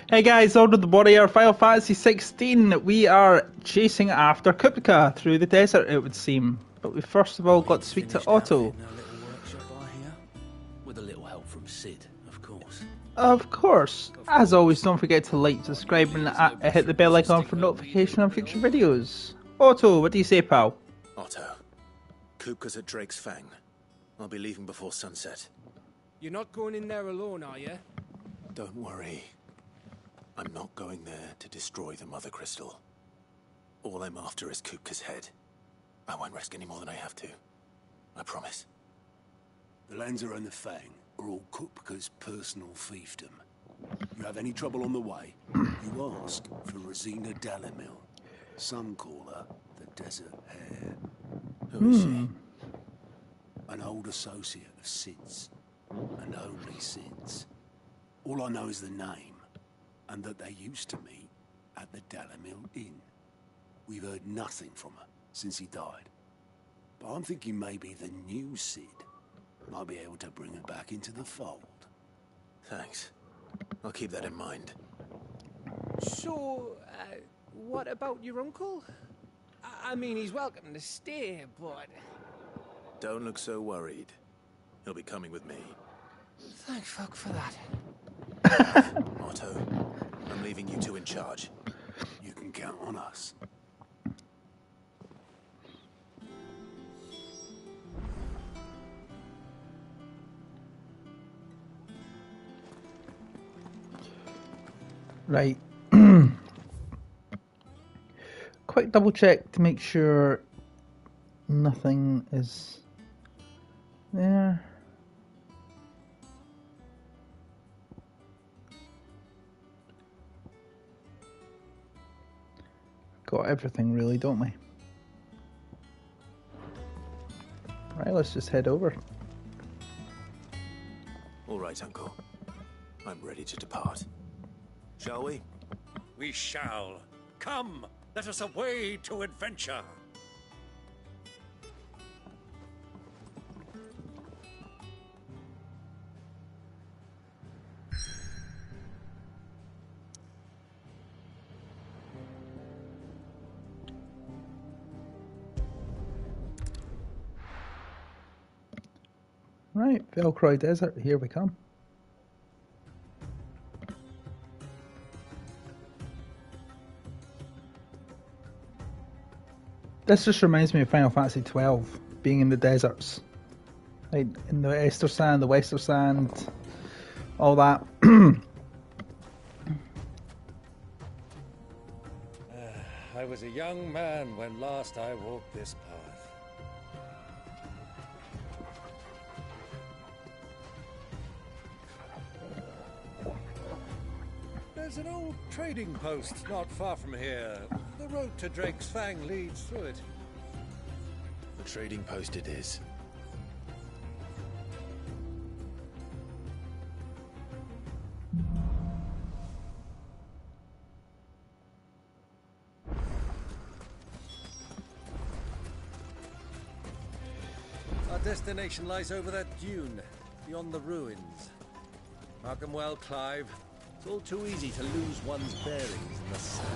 Hey guys, Order the Warrior, Final Fantasy 16. We are chasing after Kupka through the desert, it would seem. But we first of all got to speak to Otto. With a little help from Sid, of course. Of course. As always, don't forget to like, subscribe, and hit the bell icon for notification on future videos. Otto, what do you say, pal? Otto, Kupka's at Drake's Fang. I'll be leaving before sunset. You're not going in there alone, are you? Don't worry. I'm not going there to destroy the Mother Crystal. All I'm after is Kupka's head. I won't risk any more than I have to. I promise. The Lancer and the Fang are all Kupka's personal fiefdom. You have any trouble on the way, you ask for Rosina Dalamil. Some call her the Desert Hare. Who is she? An old associate of Sid's. And only Sid's. All I know is the name, and that they used to meet at the Dalamil Inn. We've heard nothing from her since he died. But I'm thinking maybe the new Sid might be able to bring her back into the fold. Thanks. I'll keep that in mind. So, what about your uncle? I mean, he's welcome to stay, but... Don't look so worried. He'll be coming with me. Thank fuck for that. Otto, I'm leaving you two in charge. You can count on us. Right. Quick double check to make sure nothing is there. Got everything really, don't we? Right, let's just head over. All right, Uncle. I'm ready to depart. Shall we? We shall. Come, let us away to adventure. Right, Velcroy Desert, here we come. This just reminds me of Final Fantasy 12, being in the deserts. Like, in the Ester Sand, the Wester Sand, all that. I was a young man when last I walked this path. There's an old trading post not far from here. The road to Drake's Fang leads through it. The trading post it is. Our destination lies over that dune, beyond the ruins. Mark 'em well, Clive. It's all too easy to lose one's bearings in the sands.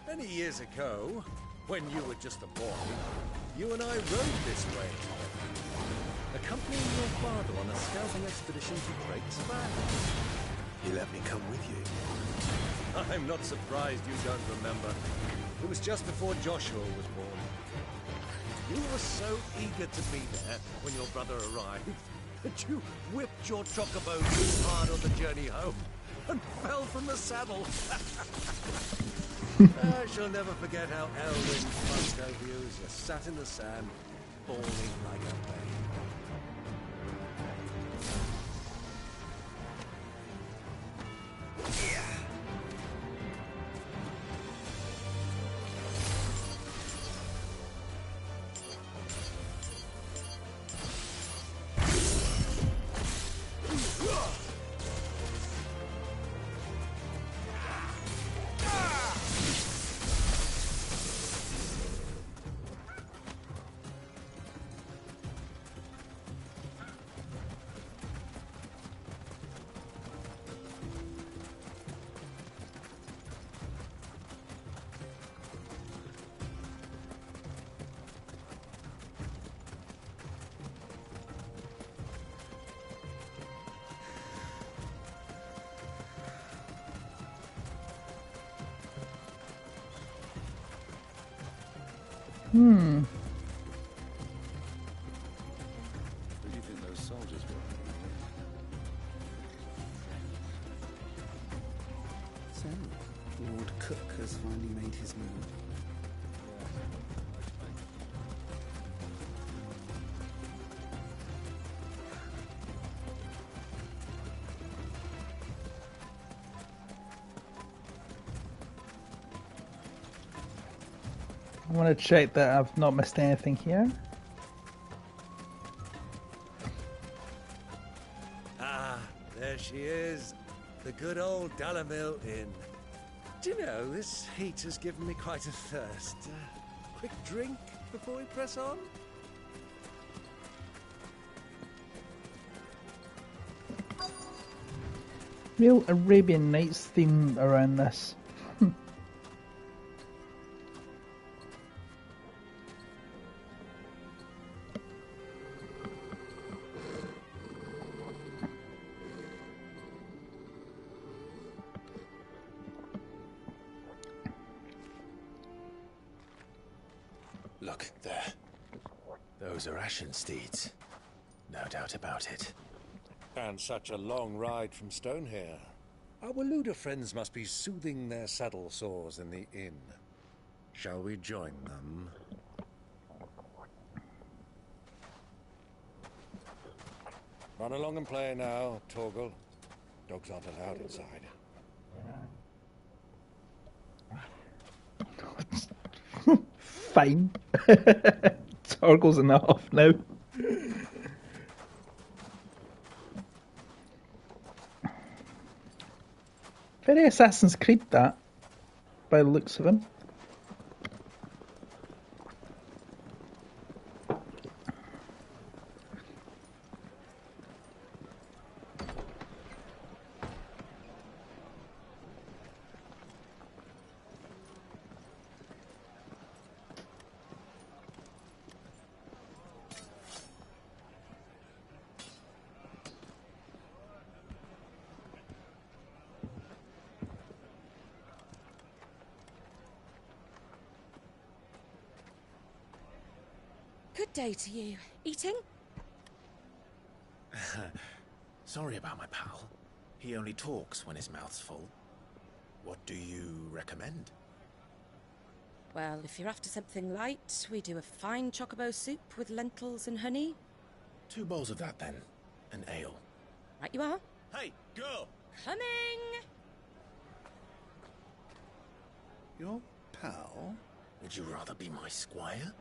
Many years ago, when you were just a boy, you and I rode this way, accompanying your father on a scouting expedition to Drake's Fang. He let me come with you. I'm not surprised you don't remember. It was just before Joshua was born. You were so eager to be there when your brother arrived that you whipped your chocobo too hard on the journey home and fell from the saddle. I shall never forget how Elwyn buzzed over you as you sat in the sand, bawling like a babe. Who do you think those soldiers were? So, Lord Cook has finally made his move. I want to check that I've not missed anything here. Ah, there she is. The good old Dalamil Inn. Do you know, this heat has given me quite a thirst. Quick drink before we press on? Real Arabian Nights theme around this. Look, there. Those are ashen steeds. No doubt about it. And such a long ride from Stonehair. Our Waluda friends must be soothing their saddle sores in the inn. Shall we join them? Run along and play now, Torgal. Dogs aren't allowed inside. Fine. Torgle's enough now. Very Assassin's Creed, that, by the looks of him. Good day to you. Eating? Sorry about my pal. He only talks when his mouth's full. What do you recommend? Well, if you're after something light, we do a fine chocobo soup with lentils and honey. 2 bowls of that, then. An ale. Right you are. Hey, girl! Coming! Your pal? Would you rather be my squire?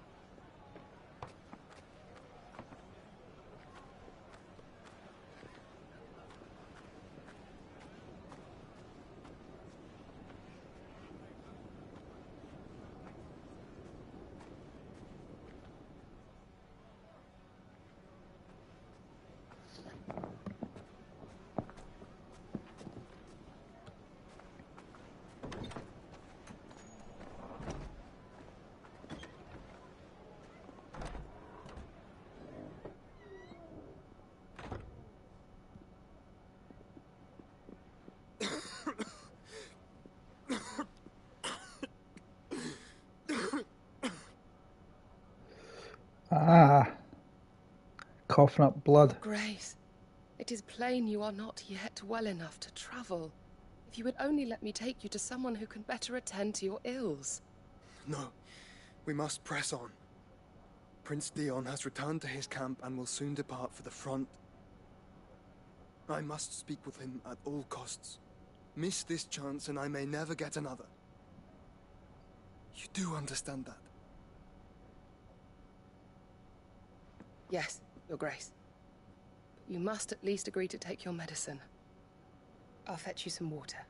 Ah. Coughing up blood. Grace, it is plain you are not yet well enough to travel. If you would only let me take you to someone who can better attend to your ills. No, we must press on. Prince Dion has returned to his camp and will soon depart for the front. I must speak with him at all costs. Miss this chance and I may never get another. You do understand that? Yes, Your Grace. But you must at least agree to take your medicine. I'll fetch you some water.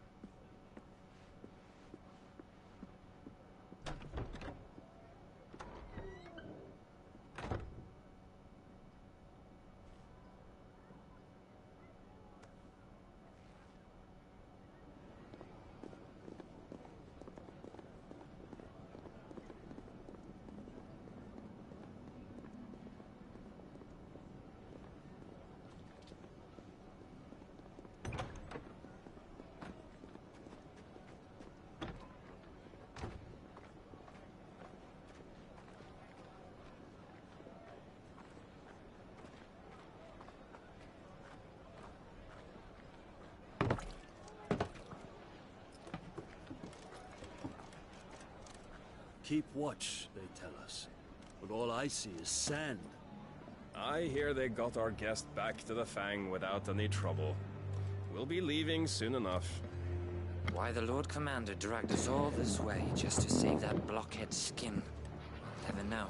Keep watch, they tell us. But all I see is sand. I hear they got our guest back to the Fang without any trouble. We'll be leaving soon enough. Why the Lord Commander dragged us all this way just to save that blockhead's skin, I'll never know.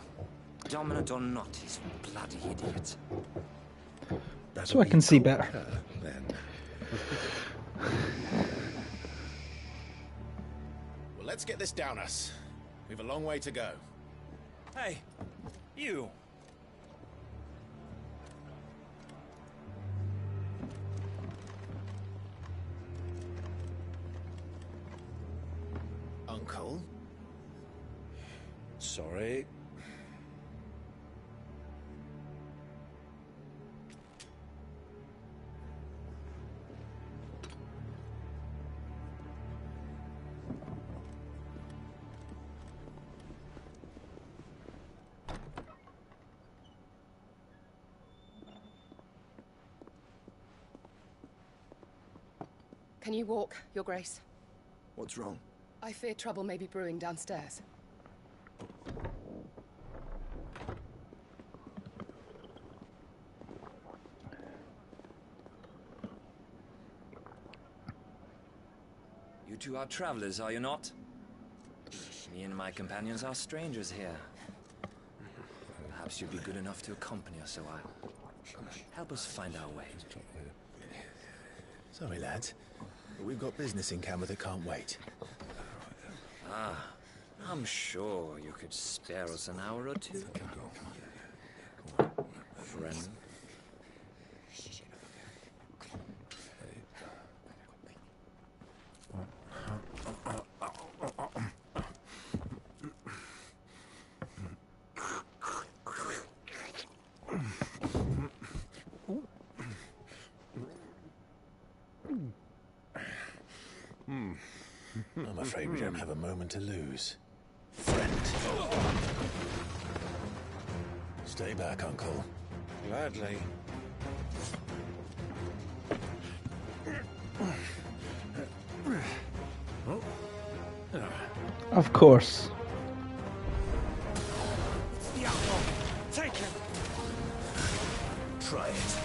Dominant or not, he's a bloody idiot. So I can see better. Then. Well, let's get this down us. We've a long way to go. Hey, you. Uncle? Sorry. Can you walk, Your Grace? What's wrong? I fear trouble may be brewing downstairs. You two are travelers, are you not? Me and my companions are strangers here. Perhaps you'd be good enough to accompany us a while. Help us find our way. Sorry, lads. But we've got business in camera that can't wait. Ah, I'm sure you could spare us an hour or two. Friend. I'm afraid we don't have a moment to lose. Friend. Stay back, Uncle. Gladly. Of course. Take him. Try it.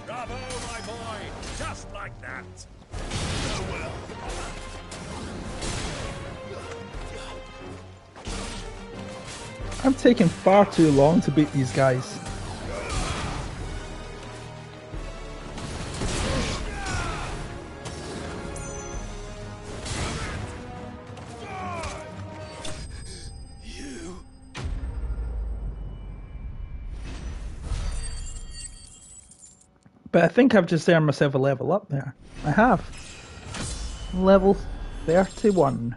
Bravo, my boy! Just like that! I'm taking far too long to beat these guys. But I think I've just earned myself a level up there. I have. Level 31.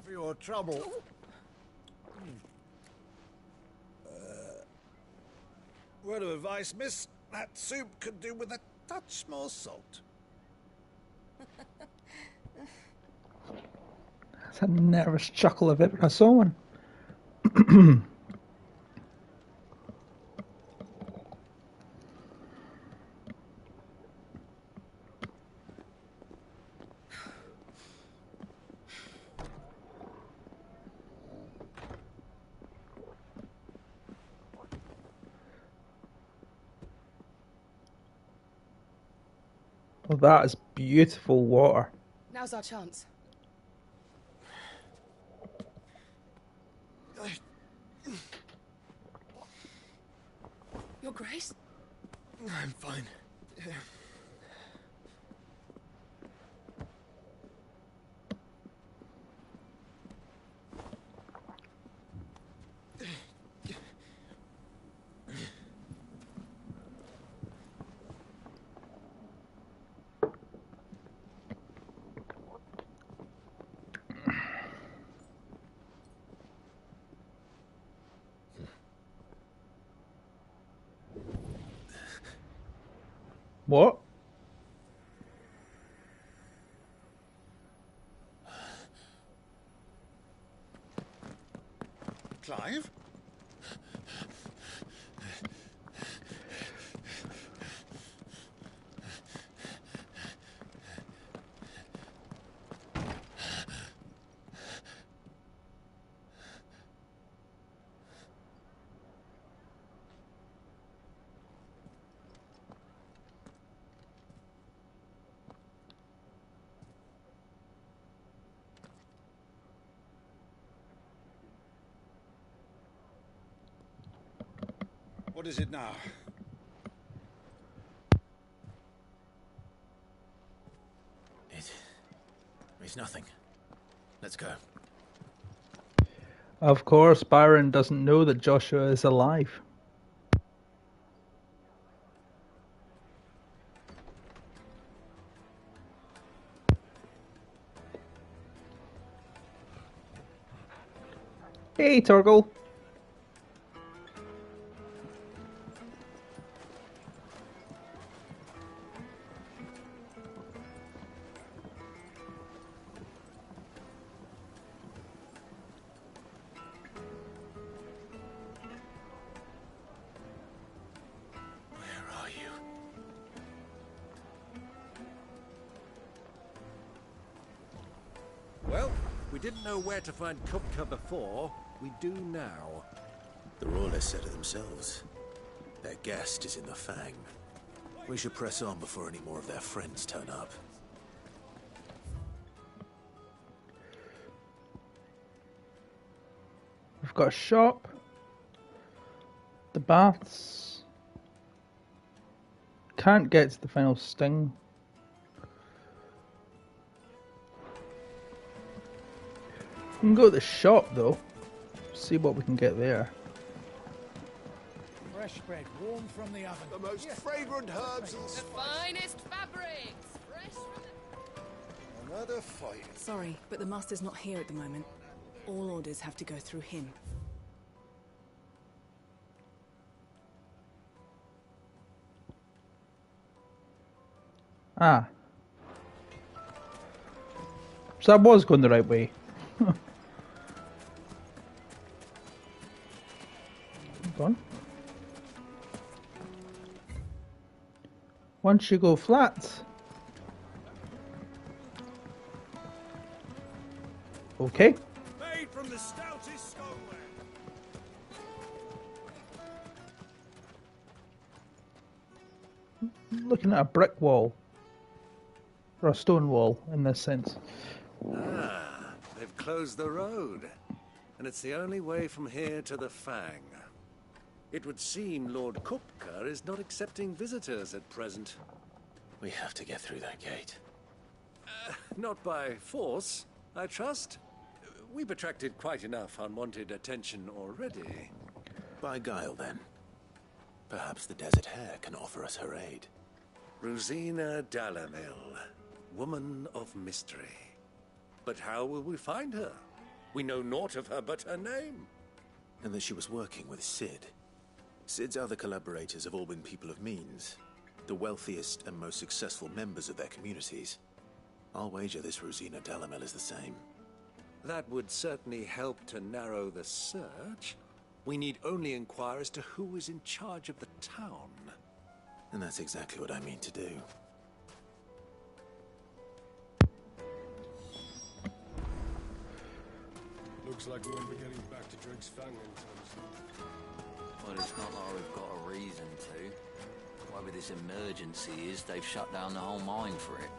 For your trouble. Word of advice, miss. That soup could do with a touch more salt. That's a nervous chuckle if ever I saw one. Well, that is beautiful water. Now's our chance. Your Grace? I'm fine. What? Clive? What is it now? It's nothing. Let's go. Of course, Byron doesn't know that Joshua is alive. Hey, Torgal. Well, we didn't know where to find Kupka before. We do now. The Royalists said it themselves. Their guest is in the Fang. We should press on before any more of their friends turn up. We've got a shop. The baths. Can't get to the final sting. We can go to the shop though. See what we can get there. Fresh bread, warm from the oven. The most fragrant herbs and The finest fabrics! Fresh from the... Another fight. Sorry, but the master's not here at the moment. All orders have to go through him. Ah. So I was going the right way. Hold on. Once you go flat. Okay. Made from the stoutest stoneware. Looking at a brick wall. Or a stone wall in this sense. Ah, they've closed the road. And it's the only way from here to the Fang. It would seem Lord Kupka is not accepting visitors at present. We have to get through that gate. Not by force, I trust. We've attracted quite enough unwanted attention already. By guile, then. Perhaps the Desert Hare can offer us her aid. Rosina Dalamil, woman of mystery. But how will we find her? We know naught of her but her name. And that she was working with Sid. Sid's other collaborators have all been people of means. The wealthiest and most successful members of their communities. I'll wager this Rosina Dalamil is the same. That would certainly help to narrow the search. We need only inquire as to who is in charge of the town. And that's exactly what I mean to do. Looks like we won't be getting back to Drake's Fang anytime soon. Well, it's not like we've got a reason to. Whatever this emergency is, they've shut down the whole mine for it.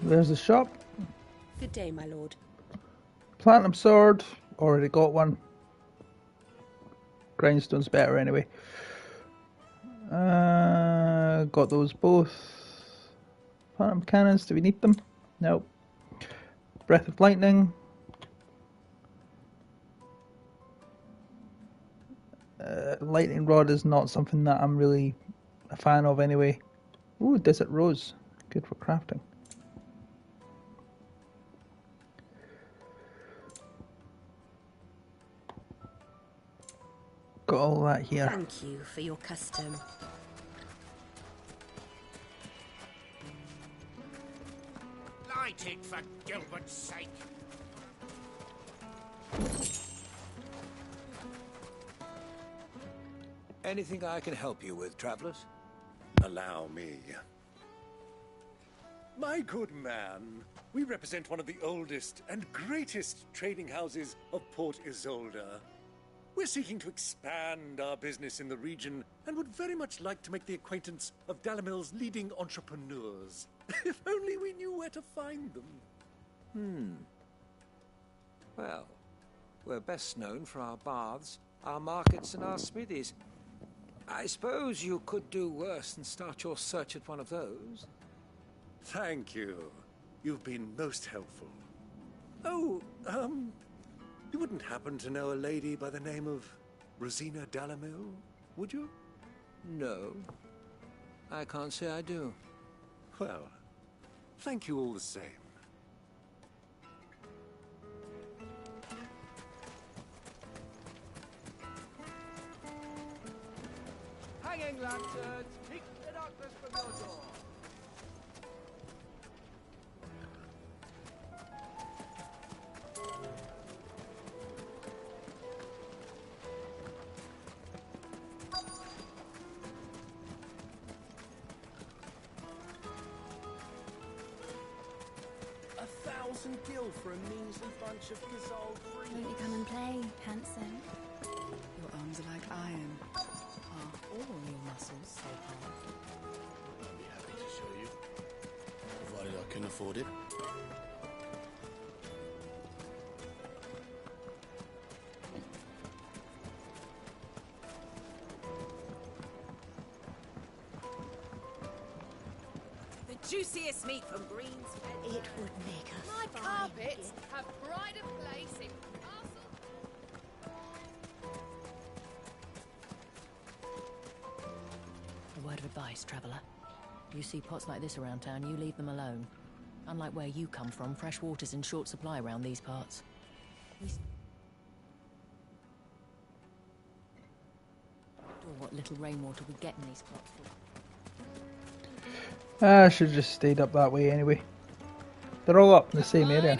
There's the shop. Good day, my lord. Platinum sword. Already got one. Grindstone's better anyway. Got those both. Platinum cannons, do we need them? Nope. Breath of lightning. Lightning rod is not something that I'm really a fan of anyway. Ooh, desert rose. Good for crafting. Got all that here. Thank you for your custom. Light it for Gilbert's sake. Anything I can help you with, travelers? Allow me. My good man, we represent one of the oldest and greatest trading houses of Port Isolde. We're seeking to expand our business in the region and would very much like to make the acquaintance of Dalamil's leading entrepreneurs. If only we knew where to find them. Well, we're best known for our baths, our markets, and our smithies. I suppose you could do worse than start your search at one of those. Thank you. You've been most helpful. Oh, you wouldn't happen to know a lady by the name of Rosina Dalamil, would you? No, I can't say I do. Well, thank you all the same. Hanging lanterns, keep the darkness from your door. Gil for a measly bunch of Gizol free. Won't you come and play, handsome? Your arms are like iron. Are all your muscles so hard? I'll be happy to show you, provided I can afford it. Juiciest meat from Greens. It would make a My carpets have pride of place in castle. A word of advice, traveller. You see pots like this around town, you leave them alone. Unlike where you come from, fresh water's in short supply around these parts. Or what little rainwater we get in these pots. I should have just stayed up that way anyway. They're all up in the same area.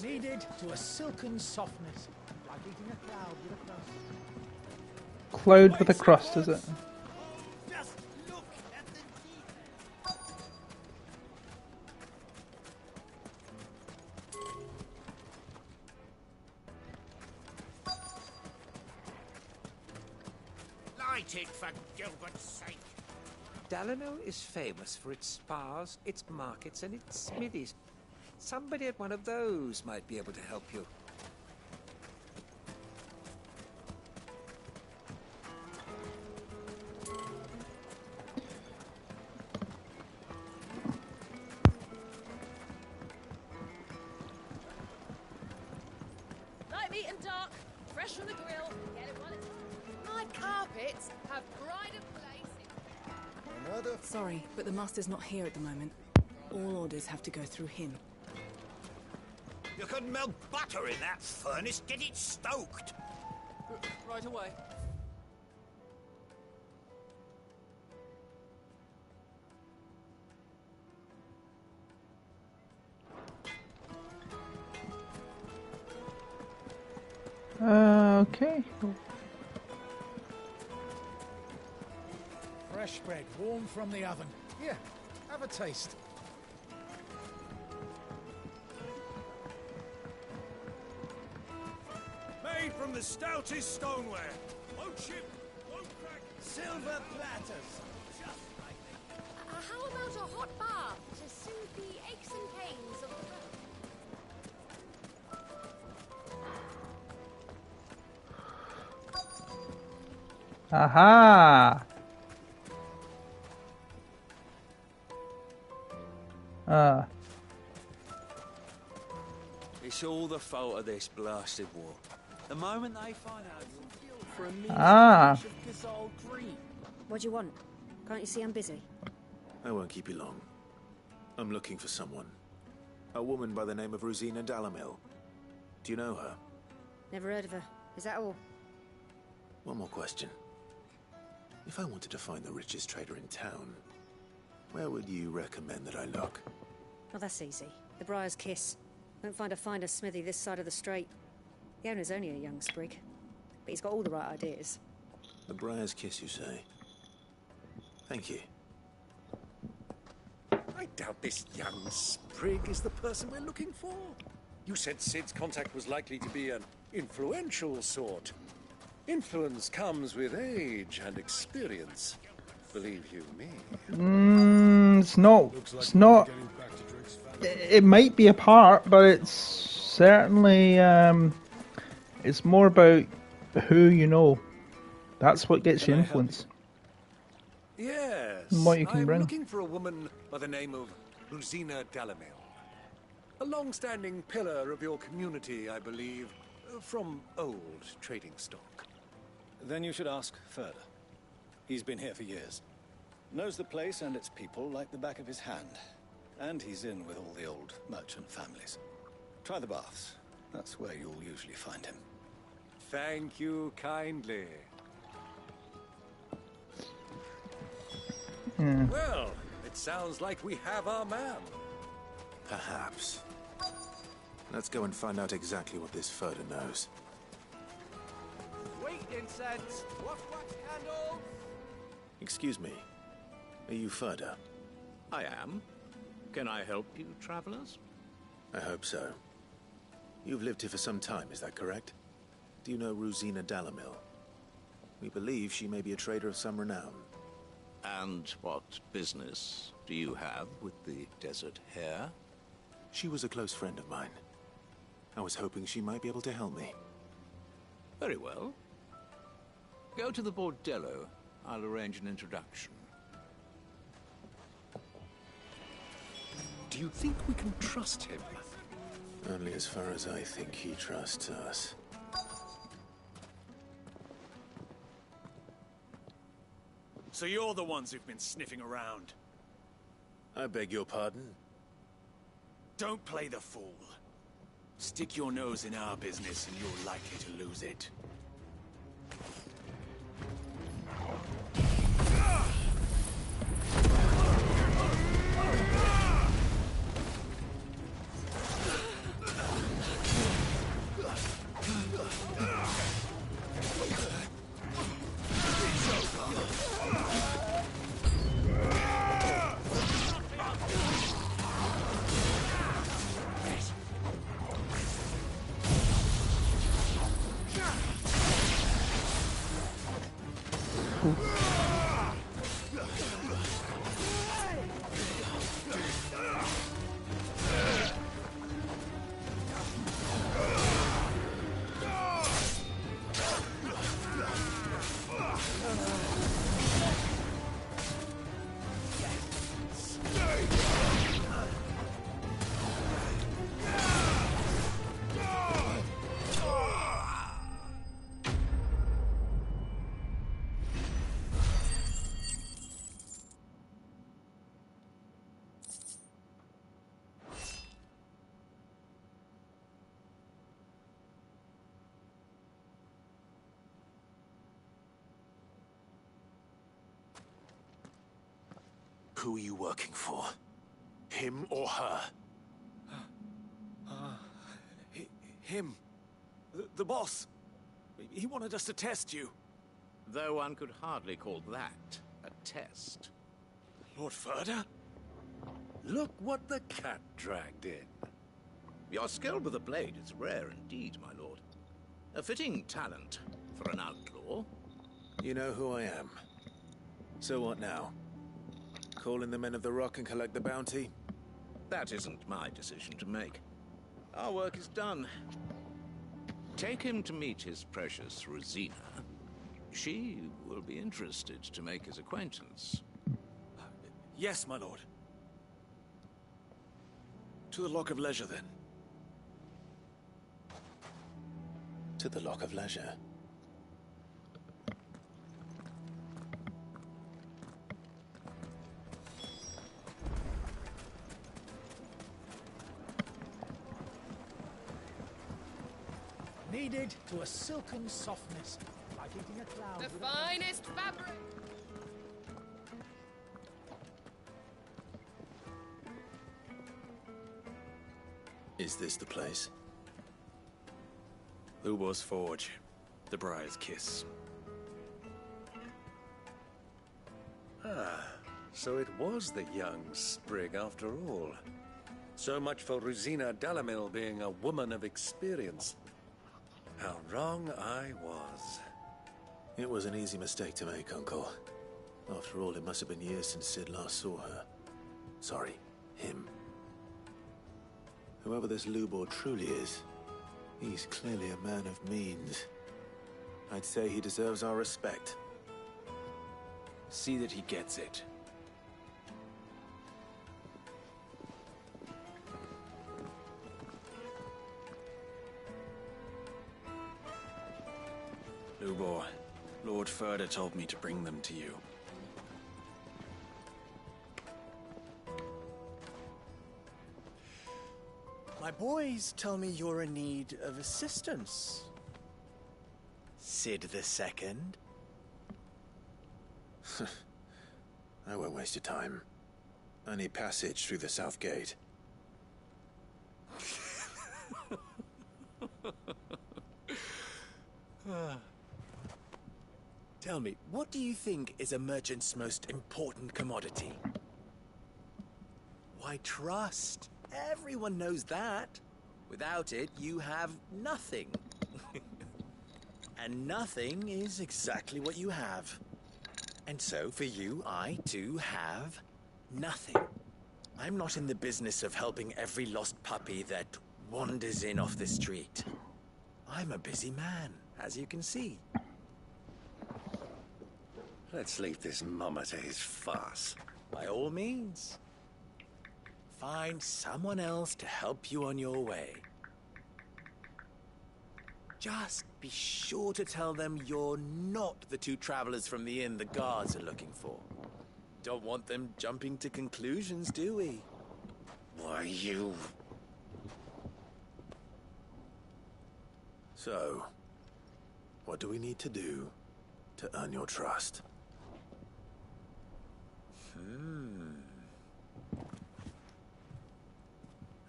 Kneaded to a silken softness, like eating a cloud with a crust. Cloud with a crust, is it? Just look at the Light it for Gilbert's sake. Dalamil is famous for its spas, its markets, and its smithies. Somebody at one of those might be able to help you. Light meat and dark, fresh from the grill. Get it while it's My carpets have pride of place in... Sorry, but the master's not here at the moment. All orders have to go through him. You could melt butter in that furnace. Get it stoked. Right away. Okay. Fresh bread, warm from the oven. Here, have a taste. Made from the stoutest stoneware. Won't chip, won't crack. Silver platters. Just like me. How about a hot bath to soothe the aches and pains of the road? Aha! It's all the fault of this blasted war. The moment they find out For a measly Ah. bunch of Gizol free. What do you want? Can't you see I'm busy? I won't keep you long. I'm looking for someone. A woman by the name of Rosina Dalamil. Do you know her? Never heard of her. Is that all? One more question. If I wanted to find the richest trader in town, Where would you recommend that I look? Oh, that's easy. The Briar's Kiss. Won't find a finer smithy this side of the strait. The owner's only a young sprig, but he's got all the right ideas. The Briar's Kiss, you say? Thank you. I doubt this young sprig is the person we're looking for. You said Sid's contact was likely to be an influential sort. Influence comes with age and experience. Believe you me. It's not. It's not. It might be a part, but it's certainly. It's more about who you know. That's what gets you influence. Yes. And what you can I'm bring. looking for a woman by the name of Rosina Delamere. A long-standing pillar of your community, I believe, from old trading stock. Then you should ask further. He's been here for years. Knows the place and its people like the back of his hand. And he's in with all the old merchant families. Try the baths. That's where you'll usually find him. Thank you kindly. Well, it sounds like we have our man. Perhaps. Let's go and find out exactly what this Furder knows. Sweet incense, wax candles. Excuse me. Are you Furder? I am. Can I help you, travelers? I hope so. You've lived here for some time, is that correct? Do you know Rosina Delamere? We believe she may be a trader of some renown. And what business do you have with the Desert Hare? She was a close friend of mine. I was hoping she might be able to help me. Very well. Go to the Bordello. I'll arrange an introduction. Do you think we can trust him? Only as far as I think he trusts us. So you're the ones who've been sniffing around. I beg your pardon? Don't play the fool. Stick your nose in our business and you're likely to lose it. Who are you working for? Him or her? Him. The boss. He wanted us to test you. Though one could hardly call that a test. Lord Furder? Look what the cat dragged in. Your skill with the blade is rare indeed, my lord. A fitting talent for an outlaw. You know who I am. So what now? Call in the men of the Rock and collect the bounty? That isn't my decision to make. Our work is done. Take him to meet his precious Rosina. She will be interested to make his acquaintance. Yes, my lord. To the Lock of Leisure, then. To the Lock of Leisure. Kneaded to a silken softness, like eating a cloud. The finest fabric. Is this the place? Lubor's Forge. The Briar's Kiss. Ah, so it was the young sprig after all. So much for Rosina Delamil being a woman of experience. How wrong I was. It was an easy mistake to make, Uncle. After all, it must have been years since Sid last saw her. Sorry, him. Whoever this Lubor truly is, he's clearly a man of means. I'd say he deserves our respect. See that he gets it. Lubor, Lord Furder told me to bring them to you. My boys tell me you're in need of assistance. Sid II? I won't waste your time. I need passage through the south gate. Tell me, what do you think is a merchant's most important commodity? Why, trust. Everyone knows that. Without it, you have nothing. And nothing is exactly what you have. And so, for you, I, too, have nothing. I'm not in the business of helping every lost puppy that wanders in off the street. I'm a busy man, as you can see. Let's leave this mummer to his farce. By all means. Find someone else to help you on your way. Just be sure to tell them you're not the two travelers from the inn the guards are looking for. Don't want them jumping to conclusions, do we? Why, you... So, what do we need to do to earn your trust?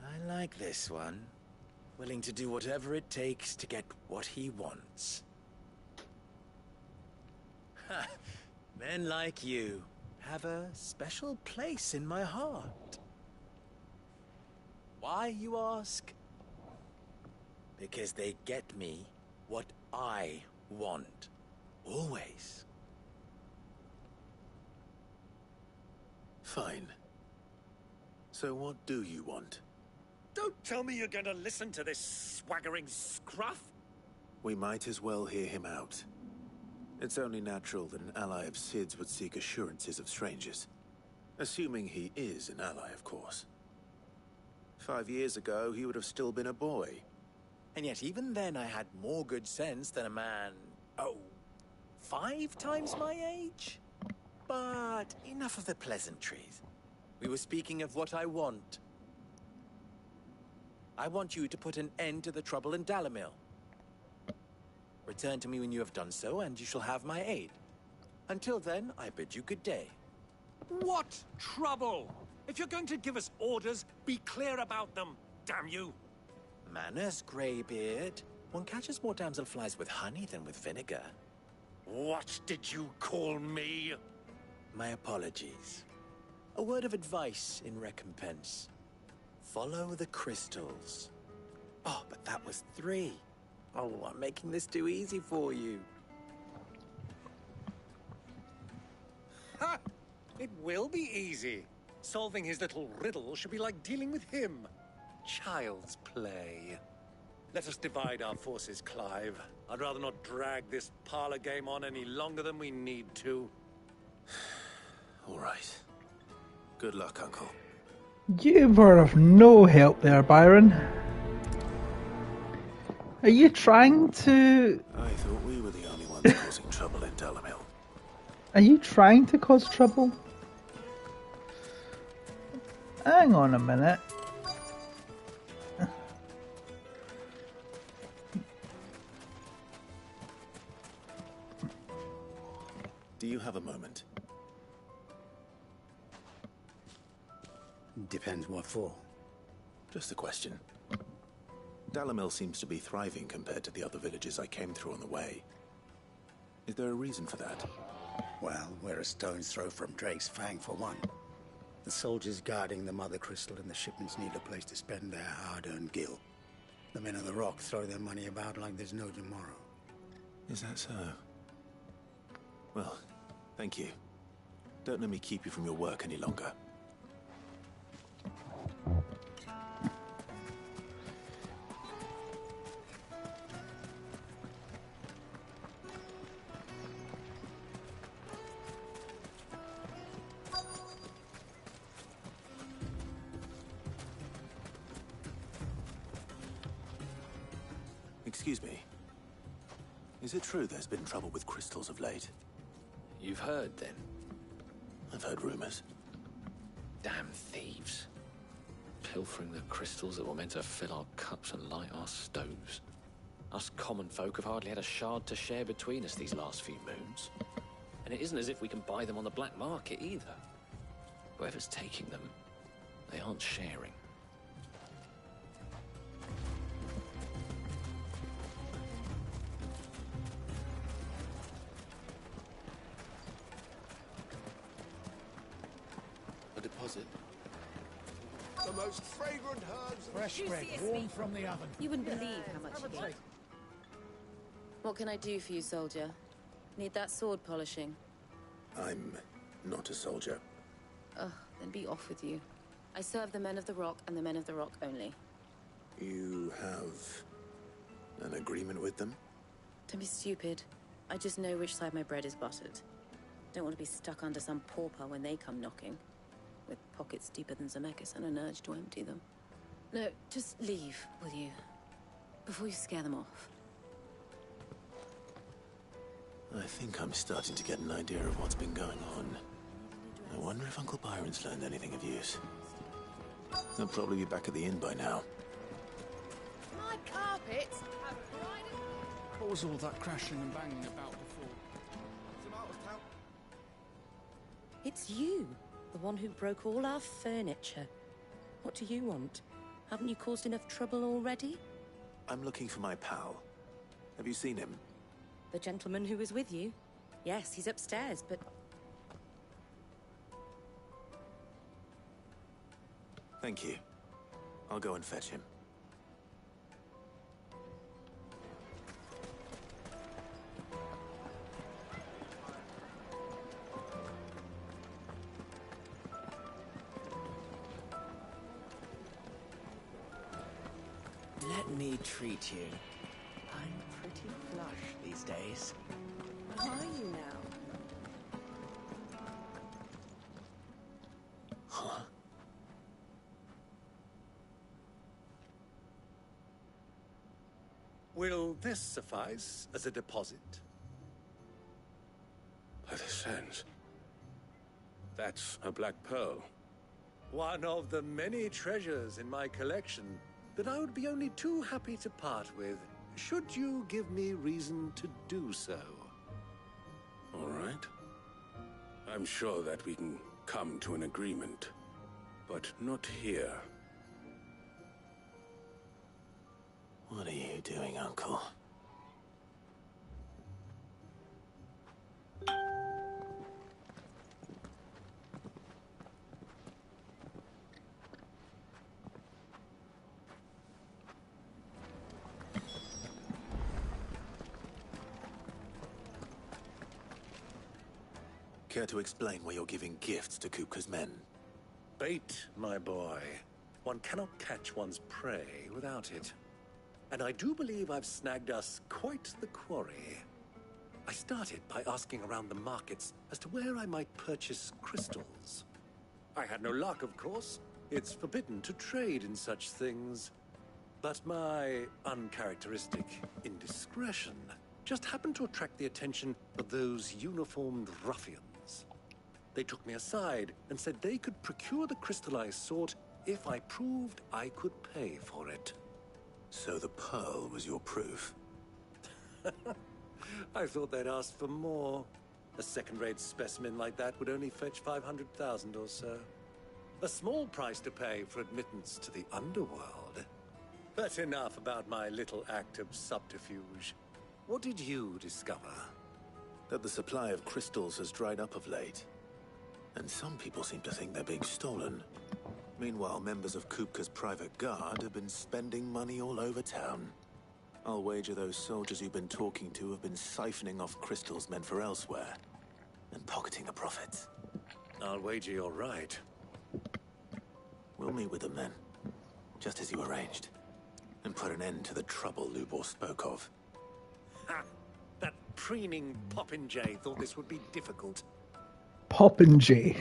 I like this one. Willing to do whatever it takes to get what he wants. Ha! Men like you have a special place in my heart. Why, you ask? Because they get me what I want. Always. Fine. So what do you want? Don't tell me you're going to listen to this swaggering scruff. We might as well hear him out. It's only natural that an ally of Sid's would seek assurances of strangers. Assuming he is an ally, of course. 5 years ago, he would have still been a boy. And yet even then I had more good sense than a man, 5 times my age? But enough of the pleasantries. We were speaking of what I want. I want you to put an end to the trouble in Dalamil. Return to me when you have done so, and you shall have my aid. Until then, I bid you good day. What trouble? If you're going to give us orders, be clear about them, damn you! Manners, Greybeard. One catches more damselflies with honey than with vinegar. What did you call me? My apologies. A word of advice in recompense. Follow the crystals. Oh, but that was 3. Oh, I'm making this too easy for you. Ha! It will be easy. Solving his little riddle should be like dealing with him. Child's play. Let us divide our forces, Clive. I'd rather not drag this parlor game on any longer than we need to. All right. Good luck, Uncle. You were of no help there, Byron. Are you trying to... I thought we were the only ones causing trouble in Dalamil. Are you trying to cause trouble? Hang on a minute. Do you have a moment? Depends what for. Just a question. Dalamil seems to be thriving compared to the other villages I came through on the way. Is there a reason for that? Well, we're a stone's throw from Drake's Fang, for one. The soldiers guarding the Mother Crystal and the shipments need a place to spend their hard-earned gil. The men of the Rock throw their money about like there's no tomorrow. Is that so? Well, thank you. Don't let me keep you from your work any longer. Excuse me. Is it true there's been trouble with crystals of late? You've heard, then? I've heard rumors. Damn thieves. Pilfering the crystals that were meant to fill our cups and light our stoves. Us common folk have hardly had a shard to share between us these last few moons. And it isn't as if we can buy them on the black market either. Whoever's taking them, they aren't sharing. Deposit. The most fragrant herbs. Fresh bread, warm from the oven. You wouldn't believe how much you get. What can I do for you, soldier? Need that sword polishing? I'm not a soldier. Ugh, then be off with you. I serve the men of the Rock and the men of the Rock only. You have an agreement with them? Don't be stupid. I just know which side my bread is buttered. Don't want to be stuck under some pauper when they come knocking. With pockets deeper than Zemeckis and an urge to empty them. No, just leave, will you? Before you scare them off. I think I'm starting to get an idea of what's been going on. I wonder if Uncle Byron's learned anything of use. He'll probably be back at the inn by now. My carpets have What was all that crashing and banging about before? It's you, the one who broke all our furniture. What do you want? Haven't you caused enough trouble already? I'm looking for my pal. Have you seen him? The gentleman who was with you? Yes, he's upstairs, but... Thank you. I'll go and fetch him. Let me treat you. I'm pretty flush these days. Are you now? Huh? Will this suffice as a deposit? By the sands. That's a black pearl. One of the many treasures in my collection that I would be only too happy to part with, should you give me reason to do so. All right. I'm sure that we can come to an agreement, but not here. What are you doing, Uncle? Care to explain why you're giving gifts to Kupka's men? Bait, my boy. One cannot catch one's prey without it. And I do believe I've snagged us quite the quarry. I started by asking around the markets as to where I might purchase crystals. I had no luck, of course. It's forbidden to trade in such things. But my uncharacteristic indiscretion just happened to attract the attention of those uniformed ruffians. They took me aside and said they could procure the crystal I sought if I proved I could pay for it. So the pearl was your proof? I thought they'd ask for more. A second-rate specimen like that would only fetch 500,000 or so. A small price to pay for admittance to the underworld. But enough about my little act of subterfuge. What did you discover? That the supply of crystals has dried up of late. And some people seem to think they're being stolen. Meanwhile, members of Kupka's private guard have been spending money all over town. I'll wager those soldiers you've been talking to have been siphoning off crystals meant for elsewhere, and pocketing the profits. I'll wager you're right. We'll meet with them then, just as you arranged, and put an end to the trouble Lubor spoke of. Ha! That preening popinjay thought this would be difficult. Popinjay.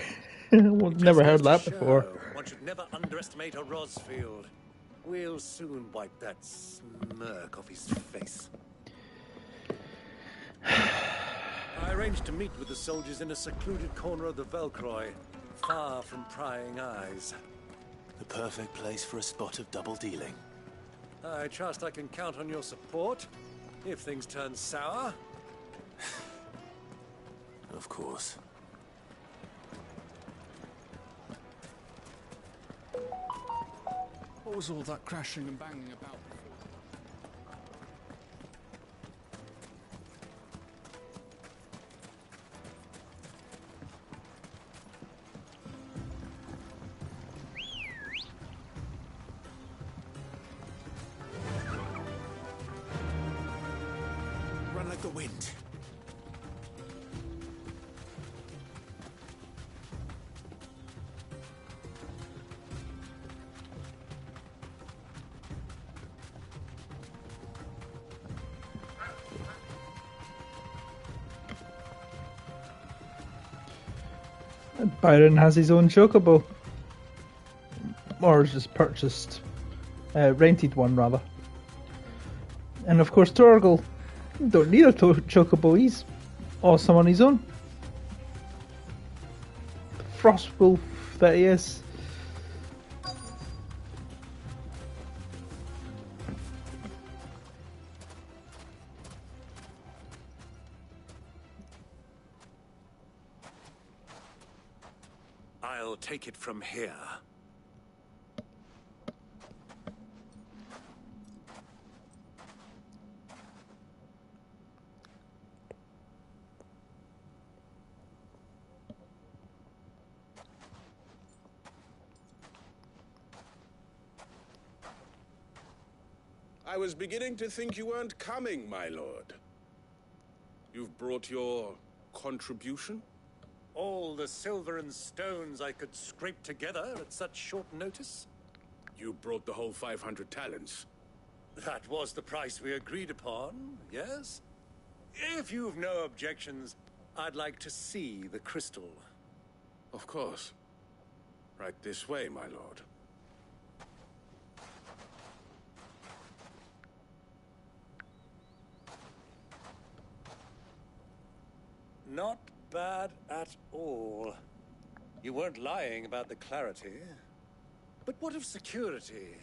Never heard that before. One should never underestimate a Rosfield. We'll soon wipe that smirk off his face. I arranged to meet with the soldiers in a secluded corner of the Velcroy, far from prying eyes. The perfect place for a spot of double dealing. I trust I can count on your support if things turn sour. Of course. What was all that crashing and banging about before? Run like the wind. Byron has his own chocobo. Or just purchased, rented one rather. And of course Torgal don't need a chocobo, he's awesome on his own. Frostwolf that he is. I'll take it from here. I was beginning to think you weren't coming, my lord. You've brought your contribution? All the silver and stones I could scrape together at such short notice? You brought the whole 500 talents. That was the price we agreed upon, yes? If you've no objections, I'd like to see the crystal. Of course. Right this way, my lord. Not bad at all. You weren't lying about the clarity. But what of security?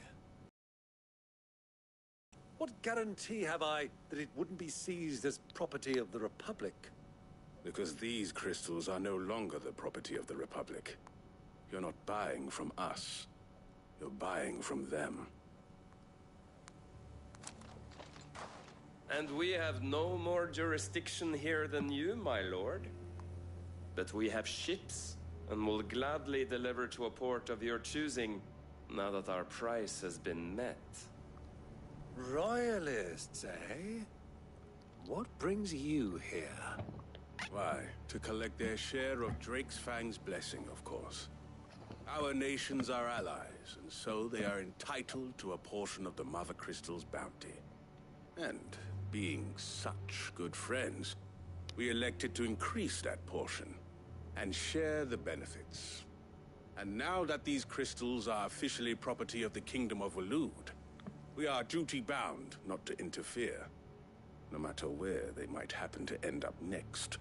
What guarantee have I that it wouldn't be seized as property of the Republic? Because these crystals are no longer the property of the Republic. You're not buying from us. You're buying from them. And we have no more jurisdiction here than you, my lord. But we have ships, and will gladly deliver to a port of your choosing, now that our price has been met. Royalists, eh? What brings you here? Why, to collect their share of Drake's Fang's blessing, of course. Our nations are allies, and so they are entitled to a portion of the Mother Crystal's bounty. And being such good friends, we elected to increase that portion and share the benefits. And now that these crystals are officially property of the Kingdom of Waloed, we are duty-bound not to interfere, no matter where they might happen to end up next.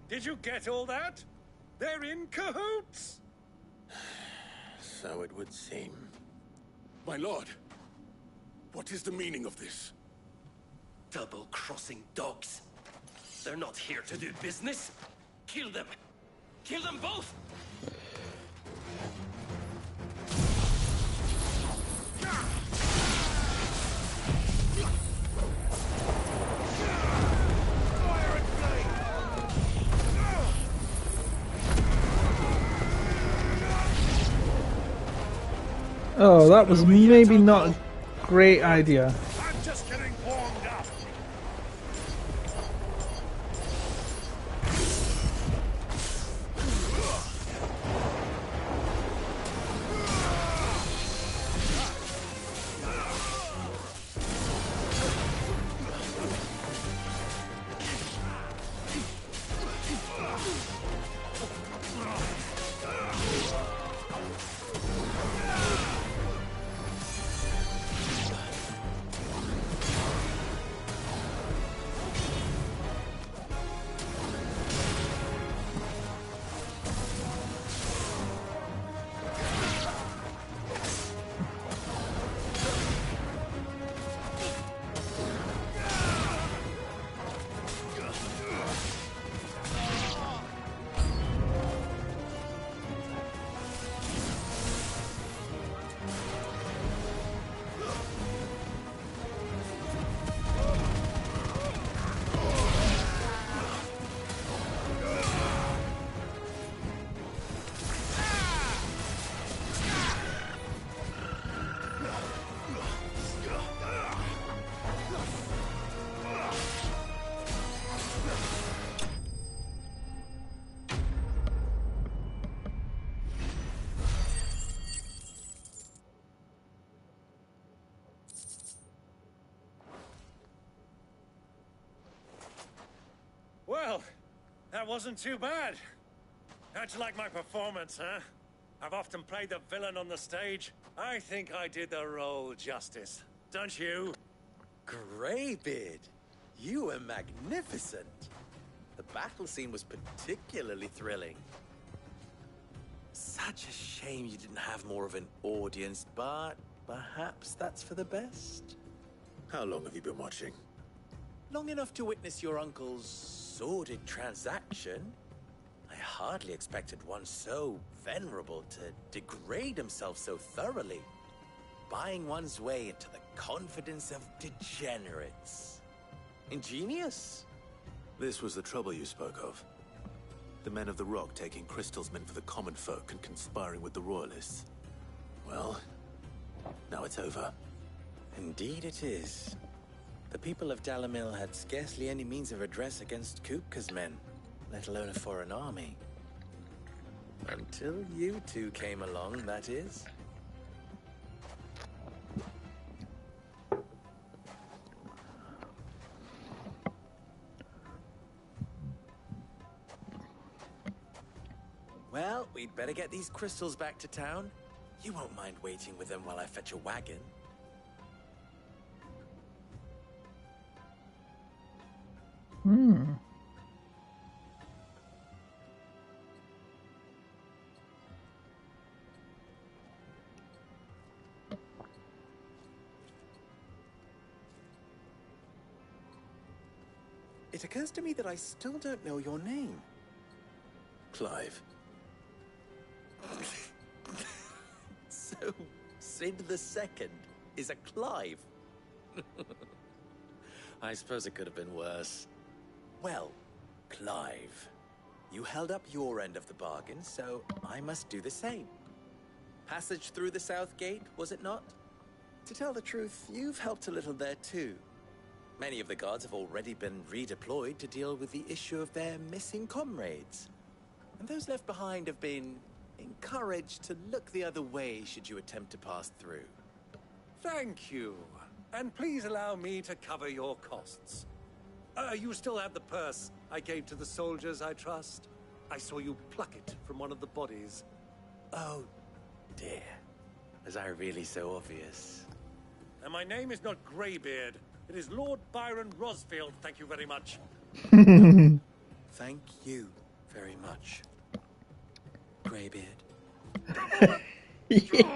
Did you get all that? They're in cahoots! So it would seem. My lord, what is the meaning of this? Double-crossing dogs. They're not here to do business. Kill them. Kill them both! Oh, that was maybe not a great idea. I'm just getting warmed up. Well, that wasn't too bad. How'd you like my performance, huh? I've often played the villain on the stage. I think I did the role justice. Don't you? Greybeard, you were magnificent. The battle scene was particularly thrilling. Such a shame you didn't have more of an audience, but perhaps that's for the best. How long have you been watching? Long enough to witness your uncle's sordid transaction. I hardly expected one so venerable to degrade himself so thoroughly, buying one's way into the confidence of degenerates. Ingenious. This was the trouble you spoke of. The men of the Rock taking crystals meant for the common folk and conspiring with the Royalists. Well, now it's over. Indeed it is. The people of Dalamil had scarcely any means of redress against Kupka's men, let alone a foreign army. Until you two came along, that is. Well, we'd better get these crystals back to town. You won't mind waiting with them while I fetch a wagon. It occurs to me that I still don't know your name. Clive. So, Sid the Second is a Clive. I suppose it could have been worse. Well, Clive, you held up your end of the bargain, so I must do the same. Passage through the South Gate, was it not? To tell the truth, you've helped a little there too. Many of the guards have already been redeployed to deal with the issue of their missing comrades. And those left behind have been encouraged to look the other way should you attempt to pass through. Thank you. And please allow me to cover your costs. You still have the purse I gave to the soldiers, I trust? I saw you pluck it from one of the bodies. Oh, dear. Was I really so obvious? And my name is not Greybeard. It is Lord Byron Rosfield, thank you very much. Thank you very much, Greybeard. Here,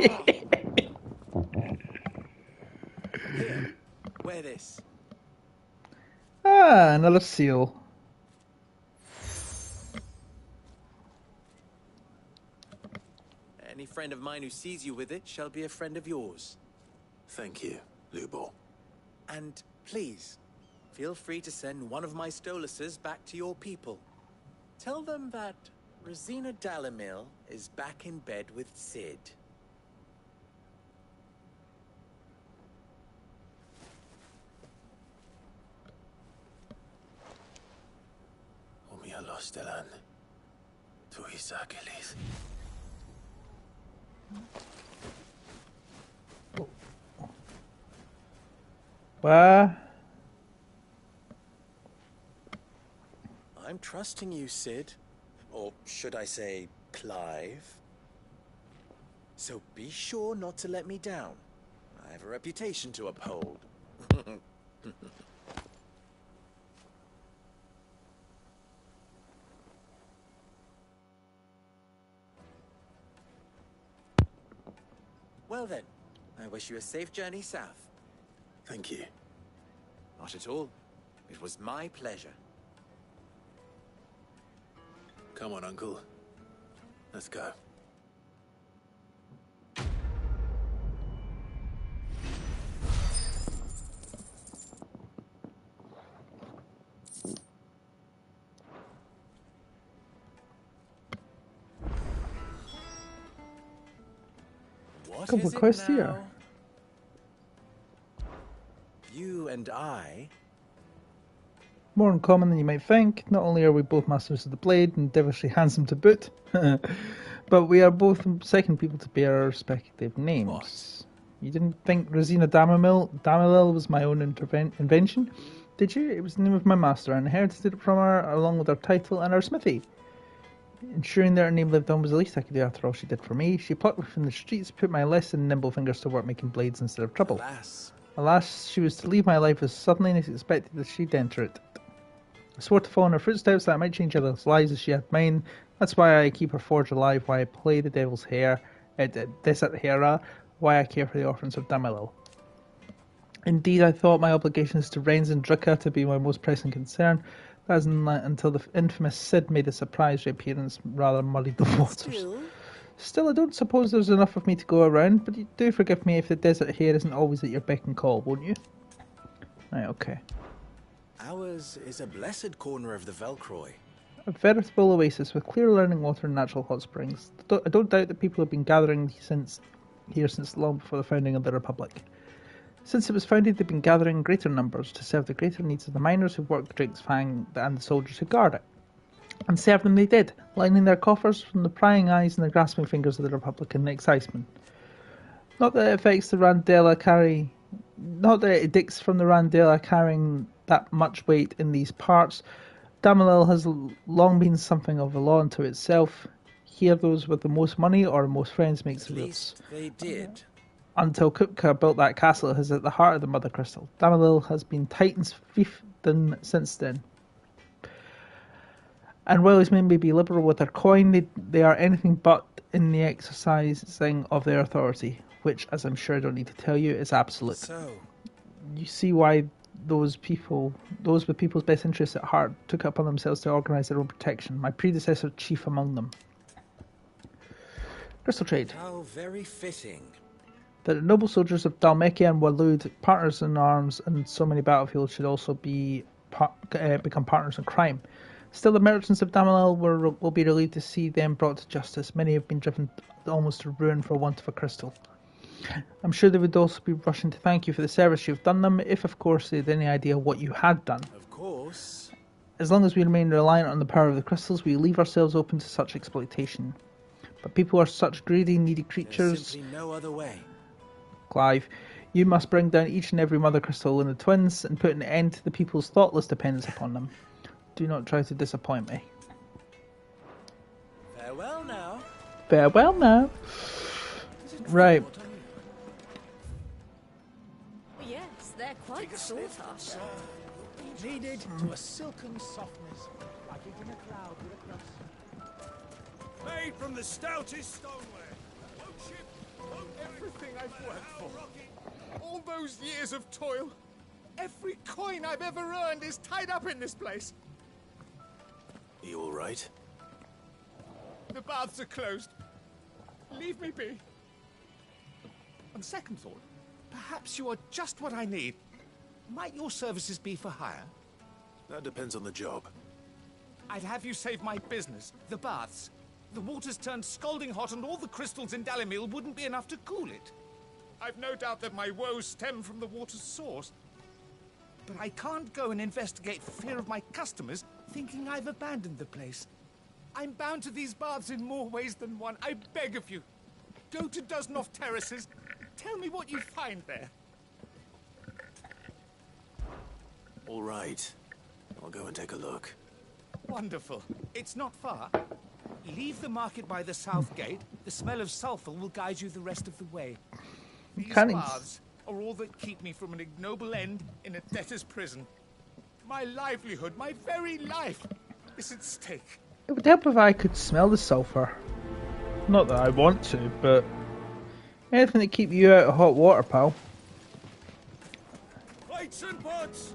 wear this. Ah, another seal. Any friend of mine who sees you with it shall be a friend of yours. Thank you, Lubor. And please, feel free to send one of my Stoluses back to your people. Tell them that Rosina Dalamil is back in bed with Sid. Stellan. Tuisakelis. Where? I'm trusting you, Sid. Or should I say, Clive? So be sure not to let me down. I have a reputation to uphold. Well then, I wish you a safe journey south. Thank you. Not at all. It was my pleasure. Come on, Uncle. Let's go. What Couple is of it quests now? here. You and I. More in common than you might think. Not only are we both masters of the blade and devilishly handsome to boot, but we are both second people to bear our respective names. What? You didn't think Rosina Damilil was my own invention, did you? It was the name of my master. I inherited it from her, along with her title and her smithy. Ensuring that her name lived on was the least I could do after all she did for me. She plucked me from the streets, put my less than nimble fingers to work making blades instead of trouble. Alas, she was to leave my life as suddenly as expected as she'd enter it. I swore to follow in her footsteps that I might change others' lives as she had mine. That's why I keep her forge alive, why I play the devil's hair, Desert Hera, why I care for the orphans of Damilil. Indeed, I thought my obligations to Rains and Drika to be my most pressing concern. That is until the infamous Sid made a surprise reappearance, rather muddied the waters. Still, I don't suppose there's enough of me to go around, but you do forgive me if the desert here isn't always at your beck and call, won't you? Right, okay. Ours is a blessed corner of the Velcroy. A veritable oasis with clear running water and natural hot springs. I don't doubt that people have been gathering here since long before the founding of the Republic. Since it was founded, they've been gathering in greater numbers to serve the greater needs of the miners who worked Drake's Fang and the soldiers who guard it. And serve them they did, lining their coffers from the prying eyes and the grasping fingers of the Republican excisemen. Not that it affects the Randela not that it dicks from the Randela carrying that much weight in these parts. Damilil has long been something of a law unto itself. Here those with the most money or the most friends makes the rules. They did. Until Kupka built that castle it is at the heart of the Mother Crystal. Damilil has been Titan's fiefdom since then. And while these men may be liberal with their coin, they are anything but in the exercising of their authority, which, as I'm sure I don't need to tell you, is absolute. So, you see why those with people's best interests at heart, took it upon themselves to organise their own protection, my predecessor chief among them. Crystal trade. How very fitting. That the noble soldiers of Dhalmekia and Walud, partners in arms and so many battlefields, should also become partners in crime. Still, the merchants of Damilil will be relieved to see them brought to justice. Many have been driven almost to ruin for want of a crystal. I'm sure they would also be rushing to thank you for the service you've done them, if of course they had any idea what you had done. Of course. As long as we remain reliant on the power of the crystals, we leave ourselves open to such exploitation. But people are such greedy, needy creatures. There's simply no other way. Clive, you must bring down each and every Mother Crystal in the twins and put an end to the people's thoughtless dependence upon them. Do not try to disappoint me. Farewell now. Farewell now. Right. Yes, they're quite sought after. Needed to a silken softness, like it in a cloud with a cross. Made from the stoutest stoneware. Won't ship, won't everything I've worked for. All those years of toil. Every coin I've ever earned is tied up in this place. You all right? The baths are closed. Leave me be. On second thought, perhaps you are just what I need. Might your services be for hire? That depends on the job. I'd have you save my business, the baths. The water's turned scalding hot and all the crystals in Dalimil wouldn't be enough to cool it. I've no doubt that my woes stem from the water's source. But I can't go and investigate for fear of my customers thinking I've abandoned the place. I'm bound to these baths in more ways than one. I beg of you. Go to Doznoff Terraces. Tell me what you find there. All right. I'll go and take a look. Wonderful. It's not far. Leave the market by the south gate. The smell of sulphur will guide you the rest of the way. These baths are all that keep me from an ignoble end in a debtor's prison. My livelihood, my very life, is at stake. It would help if I could smell the sulphur. Not that I want to, but anything to keep you out of hot water, pal. Plates and pots!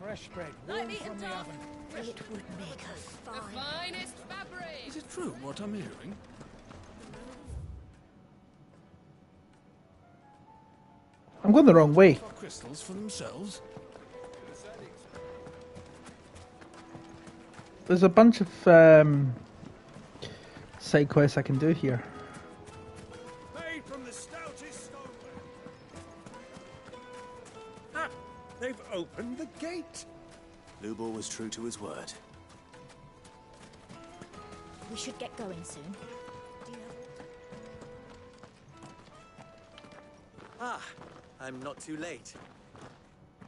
Fresh bread, Light warm meat from and the dark. oven. It would make a fine. The finest fabric. Is it true what I'm hearing? I'm going the wrong way. Crystals for themselves? There's a bunch of side quests I can do here. Made from the stoutest stoneware. Ah, they've opened the gate. Lubor was true to his word. We should get going soon. Ah, I'm not too late.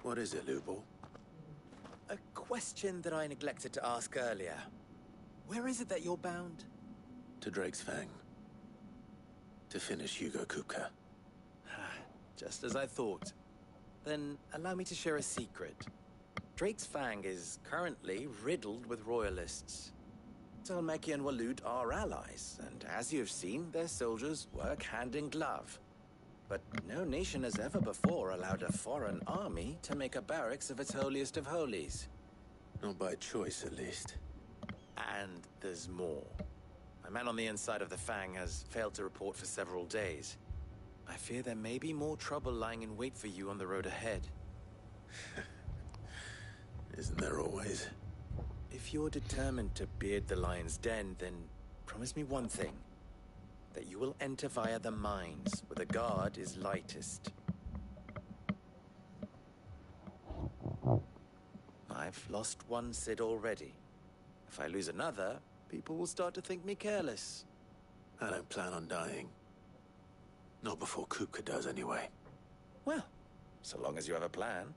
What is it, Lubor? A question that I neglected to ask earlier. Where is it that you're bound? To Drake's Fang. To finish Hugo Kupka. Just as I thought. Then allow me to share a secret. Drake's Fang is currently riddled with royalists. Talmeki and Walud are allies, and as you've seen, their soldiers work hand in glove. But no nation has ever before allowed a foreign army to make a barracks of its holiest of holies. Not by choice, at least. And there's more. A man on the inside of the Fang has failed to report for several days. I fear there may be more trouble lying in wait for you on the road ahead. Isn't there always? If you're determined to beard the lion's den, then promise me one thing. That you will enter via the mines, where the guard is lightest. I've lost one Cid already. If I lose another, people will start to think me careless. I don't plan on dying. Not before Kupka does, anyway. Well, so long as you have a plan.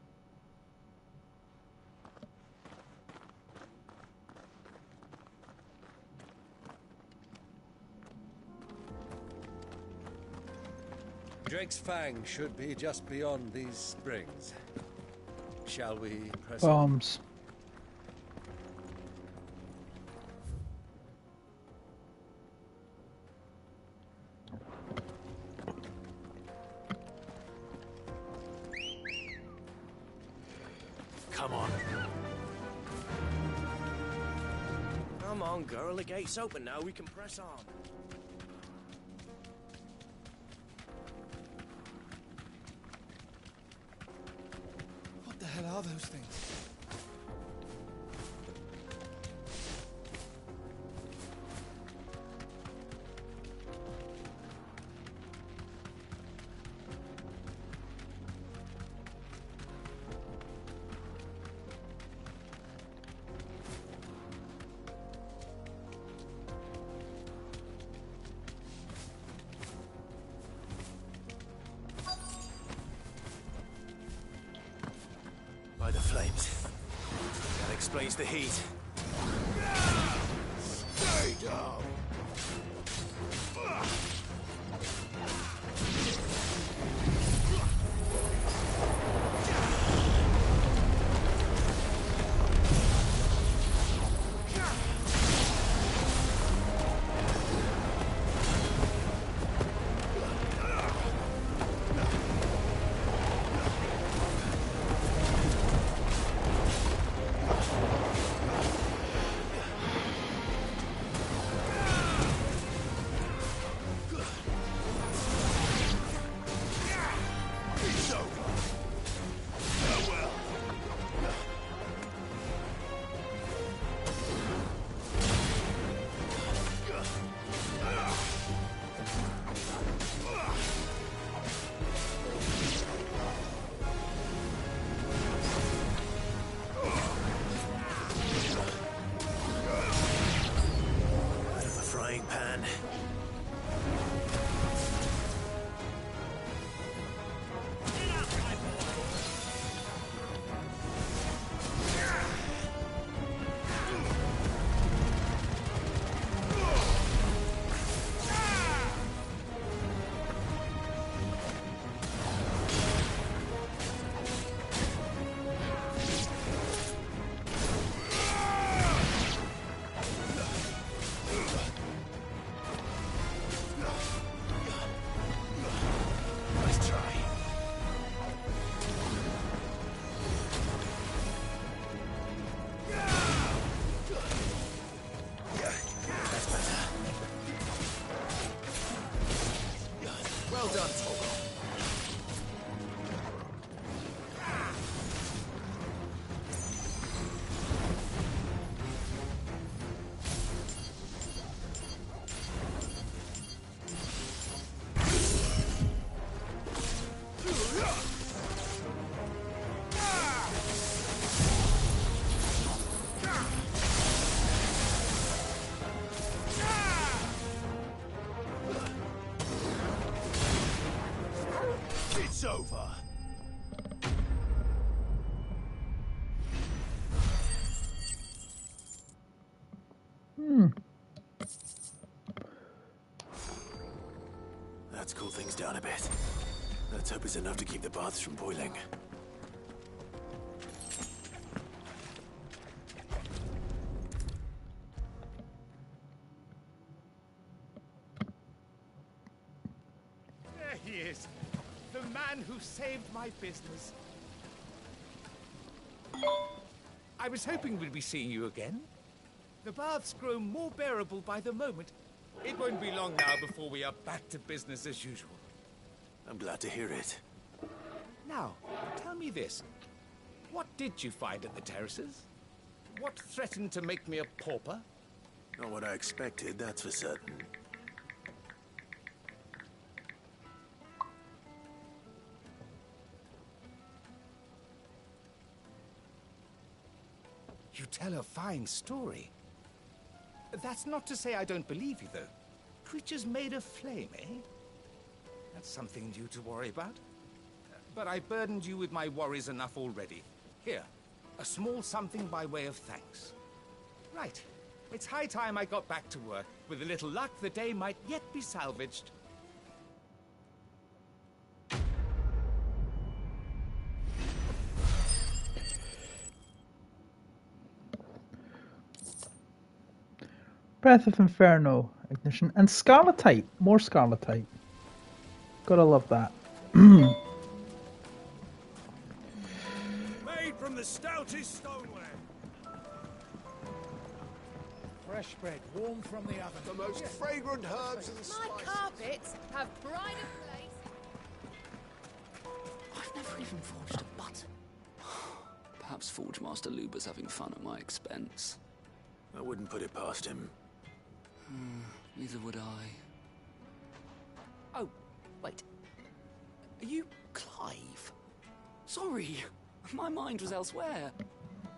Drake's Fang should be just beyond these springs. Shall we press Bombs. Come on. Come on, girl. The gate's open now. We can press on. What the hell are those things? By the flames. That explains the heat. Stay down. It's over. Let's cool things down a bit. Let's hope it's enough to keep the baths from boiling. There he is. The man who saved my business. I was hoping we'd be seeing you again. The baths grow more bearable by the moment. It won't be long now before we are back to business as usual. I'm glad to hear it. Now, tell me this. What did you find at the terraces? What threatened to make me a pauper? Not what I expected, that's for certain. You tell a fine story. That's not to say I don't believe you, though. Creatures made of flame, eh? That's something new to worry about. But I burdened you with my worries enough already. Here, a small something by way of thanks. Right. It's high time I got back to work. With a little luck, the day might yet be salvaged. Breath of Inferno, Ignition, and Scarletite. More Scarletite. Gotta love that. Made from the stoutest stoneware. Fresh bread, warm from the oven. The most fragrant herbs and My spices. carpets have pride of place. I've never even forged a button. Perhaps Forge Master Luber's having fun at my expense. I wouldn't put it past him. Neither would I. Oh, wait. Are you Clive? Sorry, my mind was elsewhere.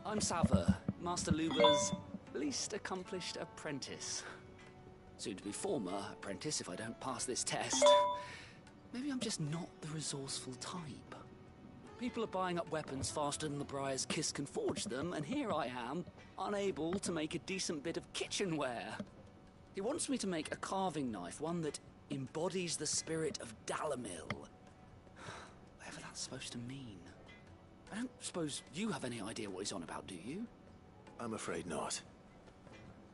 I'm Sava, Master Luber's least accomplished apprentice. Soon to be former apprentice if I don't pass this test. Maybe I'm just not the resourceful type. People are buying up weapons faster than the Briar's Kiss can forge them, and here I am, unable to make a decent bit of kitchenware. He wants me to make a carving knife, one that embodies the spirit of Dalamil. Whatever that's supposed to mean. I don't suppose you have any idea what he's on about, do you? I'm afraid not.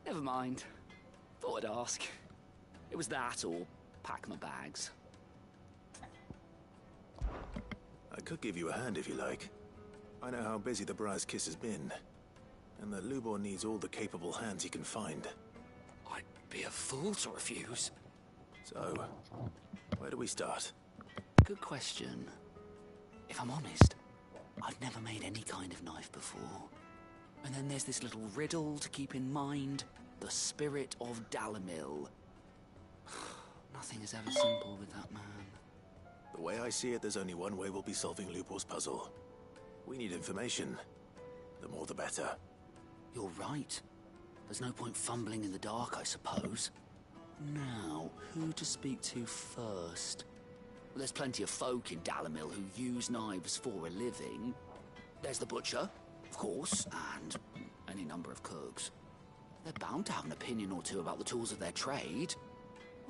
Never mind. Thought I'd ask. It was that, or pack my bags. I could give you a hand if you like. I know how busy the Briar's Kiss has been, and that Lubor needs all the capable hands he can find. I'd be a fool to refuse. So, where do we start? Good question. If I'm honest, I've never made any kind of knife before. And then there's this little riddle to keep in mind. The spirit of Dalamil. Nothing is ever simple with that man. The way I see it, there's only one way we'll be solving Lubor's puzzle. We need information. The more the better. You're right. There's no point fumbling in the dark, I suppose. Now, who to speak to first? Well, there's plenty of folk in Dalamil who use knives for a living. There's the butcher, of course, and any number of cooks. They're bound to have an opinion or two about the tools of their trade.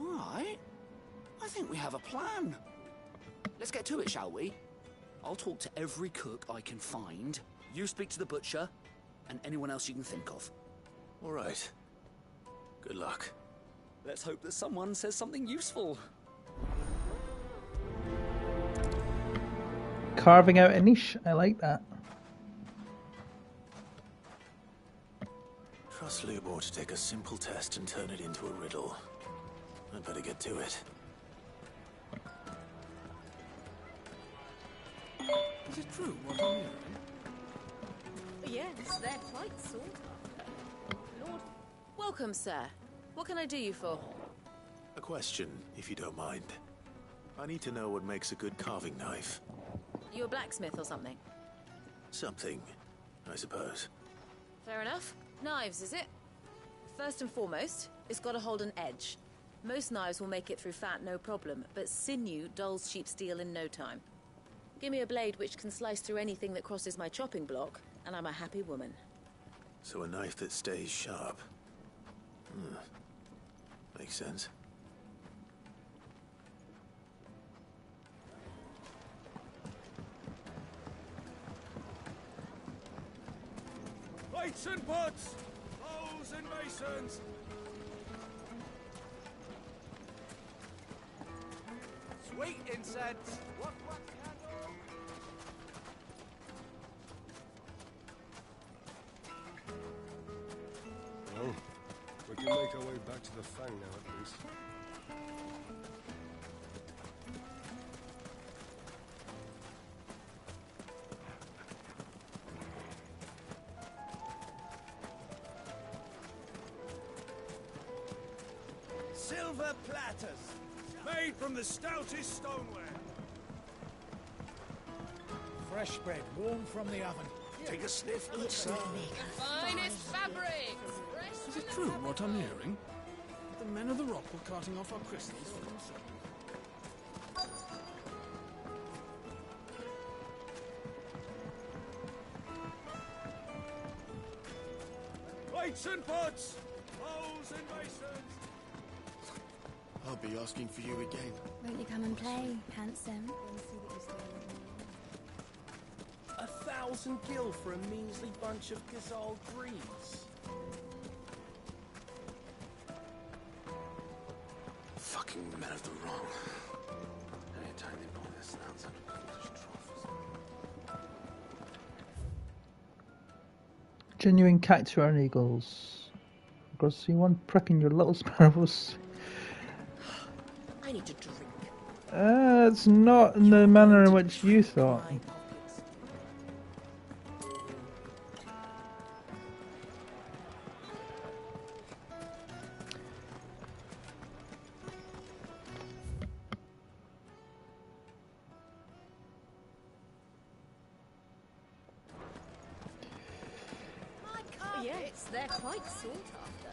All right. I think we have a plan. Let's get to it, shall we? I'll talk to every cook I can find. You speak to the butcher, and anyone else you can think of. All right. Good luck. Let's hope that someone says something useful. Carving out a niche. I like that. Trust Lubor to take a simple test and turn it into a riddle. I'd better get to it. Is it true what I'm hearing? Yes, they're quite sought after. Lord. Welcome, sir. What can I do you for? A question, if you don't mind. I need to know what makes a good carving knife. You a blacksmith or something? Something, I suppose. Fair enough. Knives, is it? First and foremost, it's got to hold an edge. Most knives will make it through fat no problem, but sinew dulls cheap steel in no time. Give me a blade which can slice through anything that crosses my chopping block, and I'm a happy woman. So a knife that stays sharp. Makes sense. Plates and pots! Bowls and basins! Sweet incense! What candle? Well, we can make our way back to the Fang now, at least. Silver platters! Made from the stoutest stoneware! Fresh bread, warm from the oven. Take a sniff, good sir. The finest fabrics! Is it true what I'm hearing? The men of the rock were carting off our crystals for themselves. Plates and pots! Bowls and basins! I'll be asking for you again. Won't you come and play, handsome? 1,000 gil for a measly bunch of Gazal greaves. Fucking men of the wrong. Anytime they pull their snouts out of English troughs. Genuine cactuar eagles. Go see one pricking your little sparrows. I need to drink. It's not in the manner in which you thought. Yes, they're quite sought after.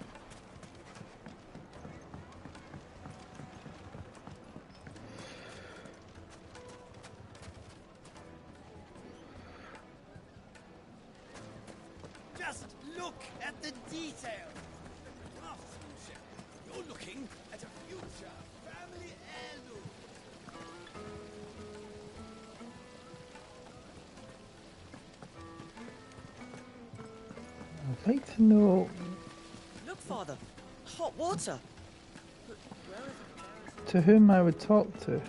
Just look at the detail. Craftsmanship. You're looking at a future family heirloom. I'd like to know Look, Father. Hot water. to whom I would talk to.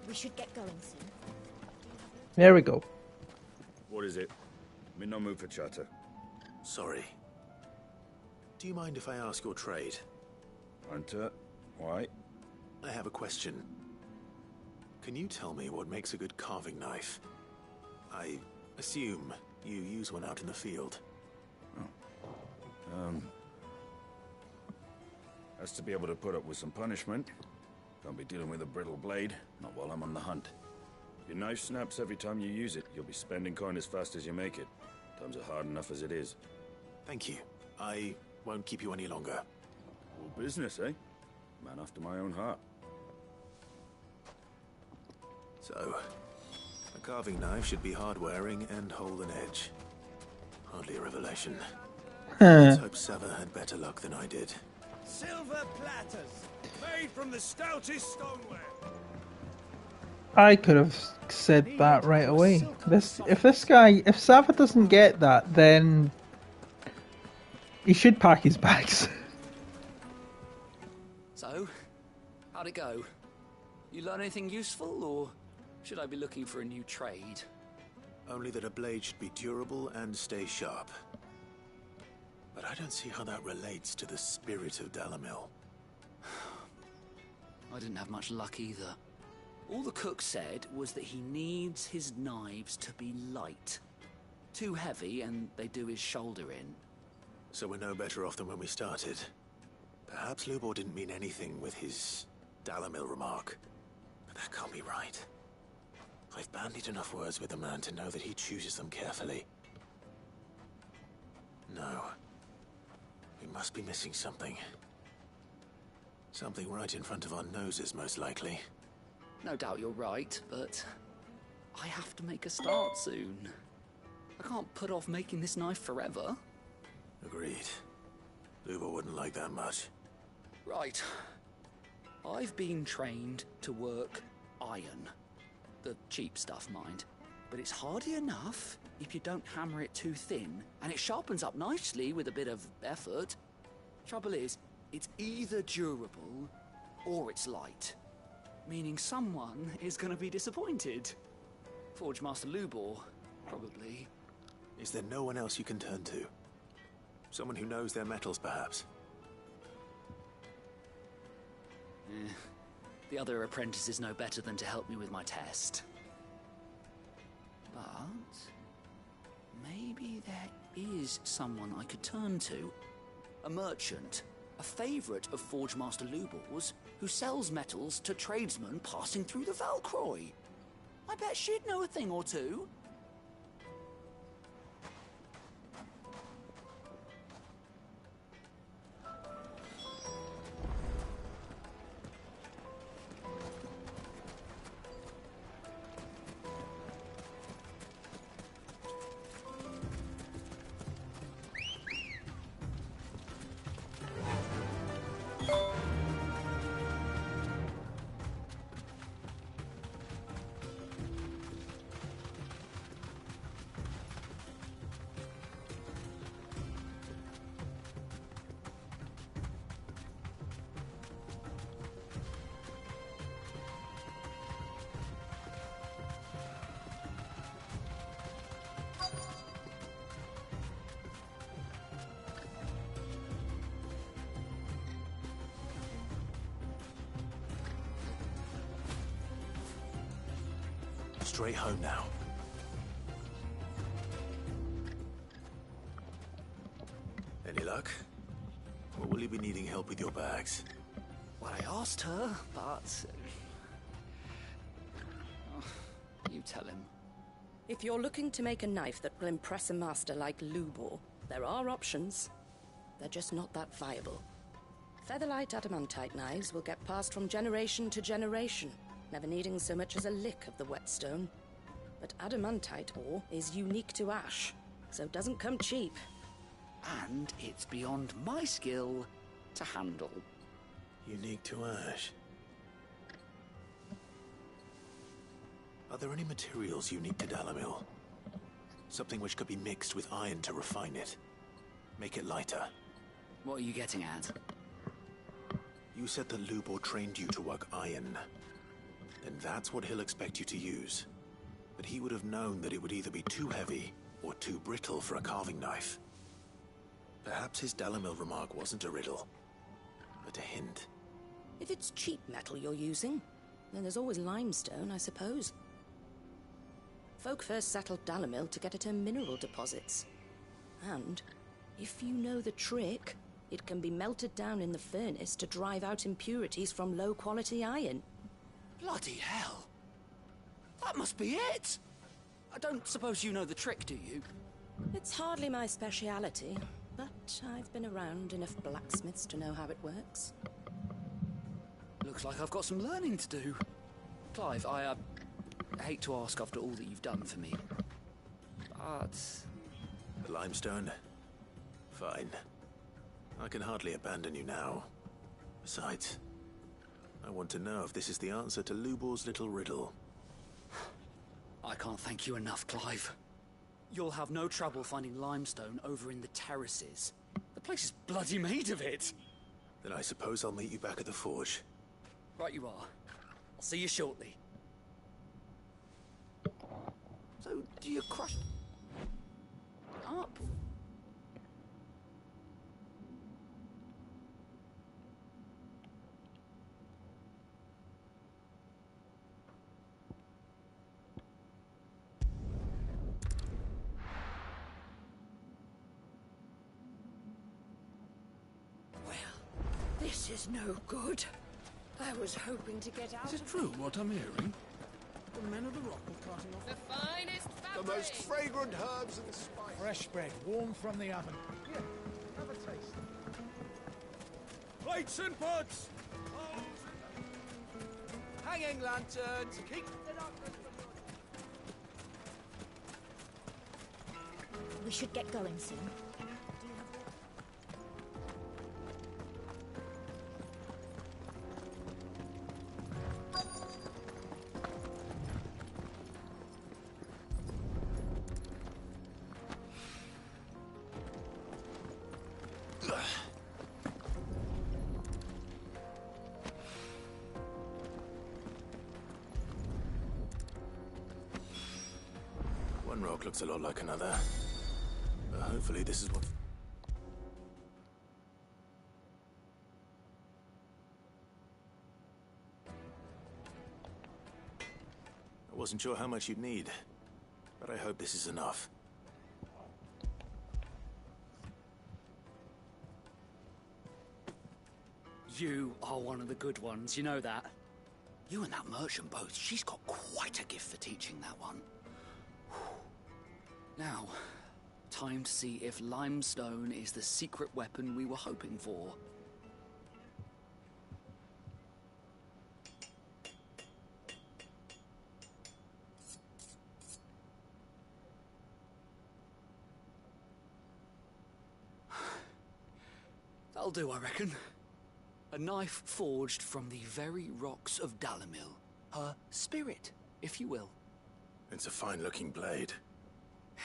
We should get going soon. There we go. What is it? I'm in no mood for chatter. Sorry. Do you mind if I ask your trade? Hunter, why? I have a question. Can you tell me what makes a good carving knife? I assume you use one out in the field. Has to be able to put up with some punishment. Can't be dealing with a brittle blade, not while I'm on the hunt. If your knife snaps every time you use it, you'll be spending coin as fast as you make it. Times are hard enough as it is. Thank you. I won't keep you any longer. All business, eh? Man after my own heart. So, a carving knife should be hard-wearing and hold an edge. Hardly a revelation. Let's hope Sava had better luck than I did. Silver platters, made from the stoutest stoneware. I could have said that right away. If Sava doesn't get that, then he should pack his bags. So, how'd it go? You learn anything useful, or should I be looking for a new trade? Only that a blade should be durable and stay sharp. But I don't see how that relates to the spirit of Dalamil. I didn't have much luck either. All the cook said was that he needs his knives to be light. Too heavy and they do his shoulder in. So we're no better off than when we started. Perhaps Lubor didn't mean anything with his Dalamil remark. But that can't be right. I've bandied enough words with the man to know that he chooses them carefully. No. We must be missing something. Something right in front of our noses, most likely. No doubt you're right, but I have to make a start soon. I can't put off making this knife forever. Agreed. Luba wouldn't like that much. Right. I've been trained to work iron. The cheap stuff, mind. But it's hardy enough if you don't hammer it too thin, and it sharpens up nicely with a bit of effort. Trouble is, it's either durable or it's light. Meaning someone is gonna be disappointed. Forge Master Lubor, probably. Is there no one else you can turn to? Someone who knows their metals, perhaps? The other apprentices know better than to help me with my test. But maybe there is someone I could turn to. A merchant, a favourite of Forge Master Lubor's, who sells metals to tradesmen passing through the Valcroy. I bet she'd know a thing or two. Straight home now. Any luck? Or will you be needing help with your bags? Well, I asked her, but... you tell him. If you're looking to make a knife that will impress a master like Lubor, there are options. They're just not that viable. Featherlight adamantite knives will get passed from generation to generation, never needing so much as a lick of the whetstone. But adamantite ore is unique to ash, so it doesn't come cheap. And it's beyond my skill to handle. Unique to ash. Are there any materials unique to Dalamil? Something which could be mixed with iron to refine it. Make it lighter. What are you getting at? You said that Lubor trained you to work iron. Then that's what he'll expect you to use. But he would have known that it would either be too heavy or too brittle for a carving knife. Perhaps his Dalamil remark wasn't a riddle, but a hint. If it's cheap metal you're using, then there's always limestone, I suppose. Folk first settled Dalamil to get at her mineral deposits. And, if you know the trick, it can be melted down in the furnace to drive out impurities from low-quality iron. Bloody hell! That must be it! I don't suppose you know the trick, do you? It's hardly my speciality, but I've been around enough blacksmiths to know how it works. Looks like I've got some learning to do. Clive, I hate to ask after all that you've done for me, but... The limestone? Fine. I can hardly abandon you now. Besides, I want to know if this is the answer to Lubor's little riddle. I can't thank you enough, Clive. You'll have no trouble finding limestone over in the terraces. The place is bloody made of it. Then I suppose I'll meet you back at the forge. Right you are. I'll see you shortly. So, do you crush... up? This is no good. I was hoping to get out. Is it true what I'm hearing? The men of the rock are carting off The finest fabric. The most fragrant herbs and spices. Fresh bread, warm from the oven. Plates and pots! Hanging lanterns! Keep it up! We should get going soon. One rock looks a lot like another. But hopefully this is what... I wasn't sure how much you'd need, but I hope this is enough. You are one of the good ones, you know that? You and that merchant both, she's got quite a gift for teaching that one. Now, time to see if limestone is the secret weapon we were hoping for. That'll do, I reckon. A knife forged from the very rocks of Dalimil. Her spirit, if you will. It's a fine-looking blade.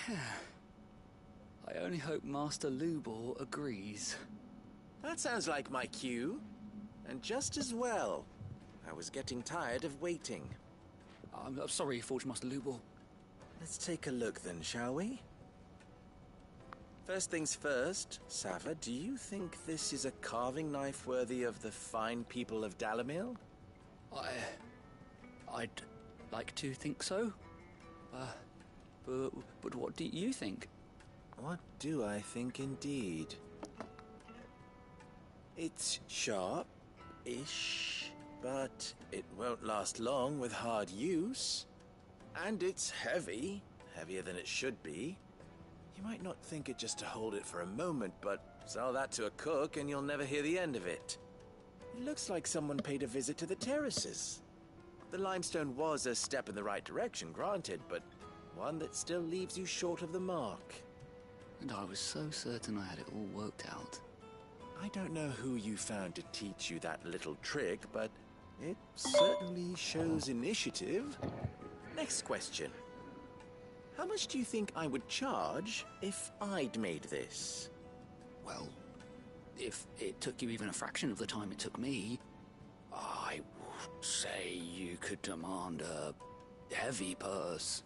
I only hope Master Lubor agrees. That sounds like my cue. And just as well. I was getting tired of waiting. I'm sorry, Forge Master Lubor. Let's take a look then, shall we? First things first, Sava, do you think this is a carving knife worthy of the fine people of Dalimil? I'd like to think so. But what do you think? What do I think indeed? It's sharp-ish, but it won't last long with hard use. And it's heavy, heavier than it should be. You might not think it just to hold it for a moment, but sell that to a cook and you'll never hear the end of it. It looks like someone paid a visit to the terraces. The limestone was a step in the right direction, granted, but one that still leaves you short of the mark. And I was so certain I had it all worked out. I don't know who you found to teach you that little trick, but it certainly shows initiative. Next question. How much do you think I would charge if I'd made this? Well, if it took you even a fraction of the time it took me, I would say you could demand a heavy purse.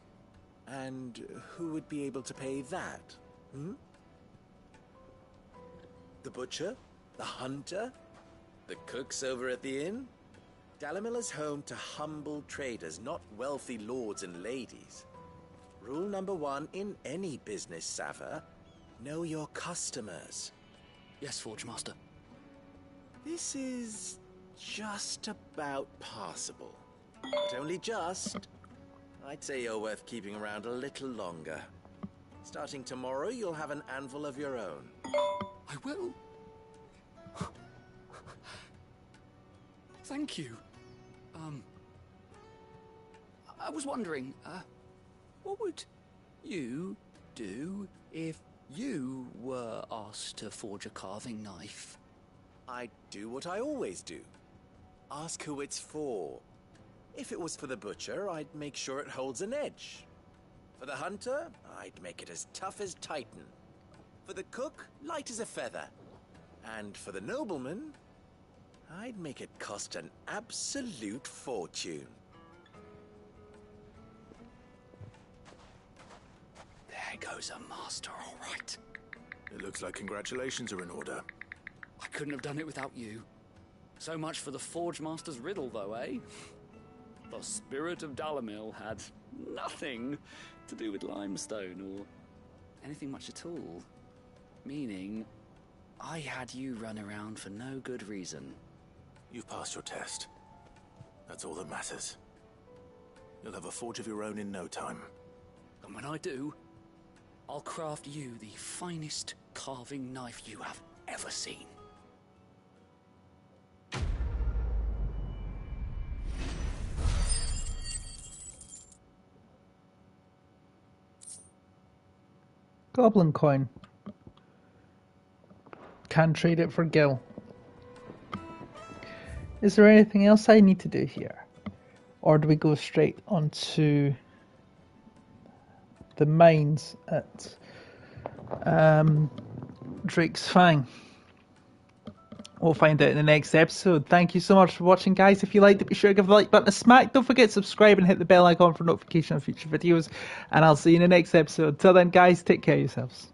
And who would be able to pay that? The butcher? The hunter? The cooks over at the inn? Dalimil is home to humble traders, not wealthy lords and ladies. Rule number 1 in any business, Sava. Know your customers. Yes, Forge Master. This is just about passable. But only just. I'd say you're worth keeping around a little longer. Starting tomorrow, you'll have an anvil of your own. I will. Thank you. I was wondering, what would you do if you were asked to forge a carving knife? I'd do what I always do. Ask who it's for. If it was for the butcher, I'd make sure it holds an edge. For the hunter, I'd make it as tough as Titan. For the cook, light as a feather. And for the nobleman, I'd make it cost an absolute fortune. There goes a master, all right. It looks like congratulations are in order. I couldn't have done it without you. So much for the Forge Master's riddle, though, eh? The spirit of Dalimil had nothing to do with limestone or anything much at all. Meaning, I had you run around for no good reason. You've passed your test. That's all that matters. You'll have a forge of your own in no time. And when I do, I'll craft you the finest carving knife you have ever seen. Goblin coin. Can trade it for Gil. Is there anything else I need to do here? Or do we go straight onto the mines at Drake's Fang? We'll find out in the next episode. Thank you so much for watching, guys. If you liked it, be sure to give the like button a smack. Don't forget to subscribe and hit the bell icon for notification of future videos. And I'll see you in the next episode. Till then, guys, take care of yourselves.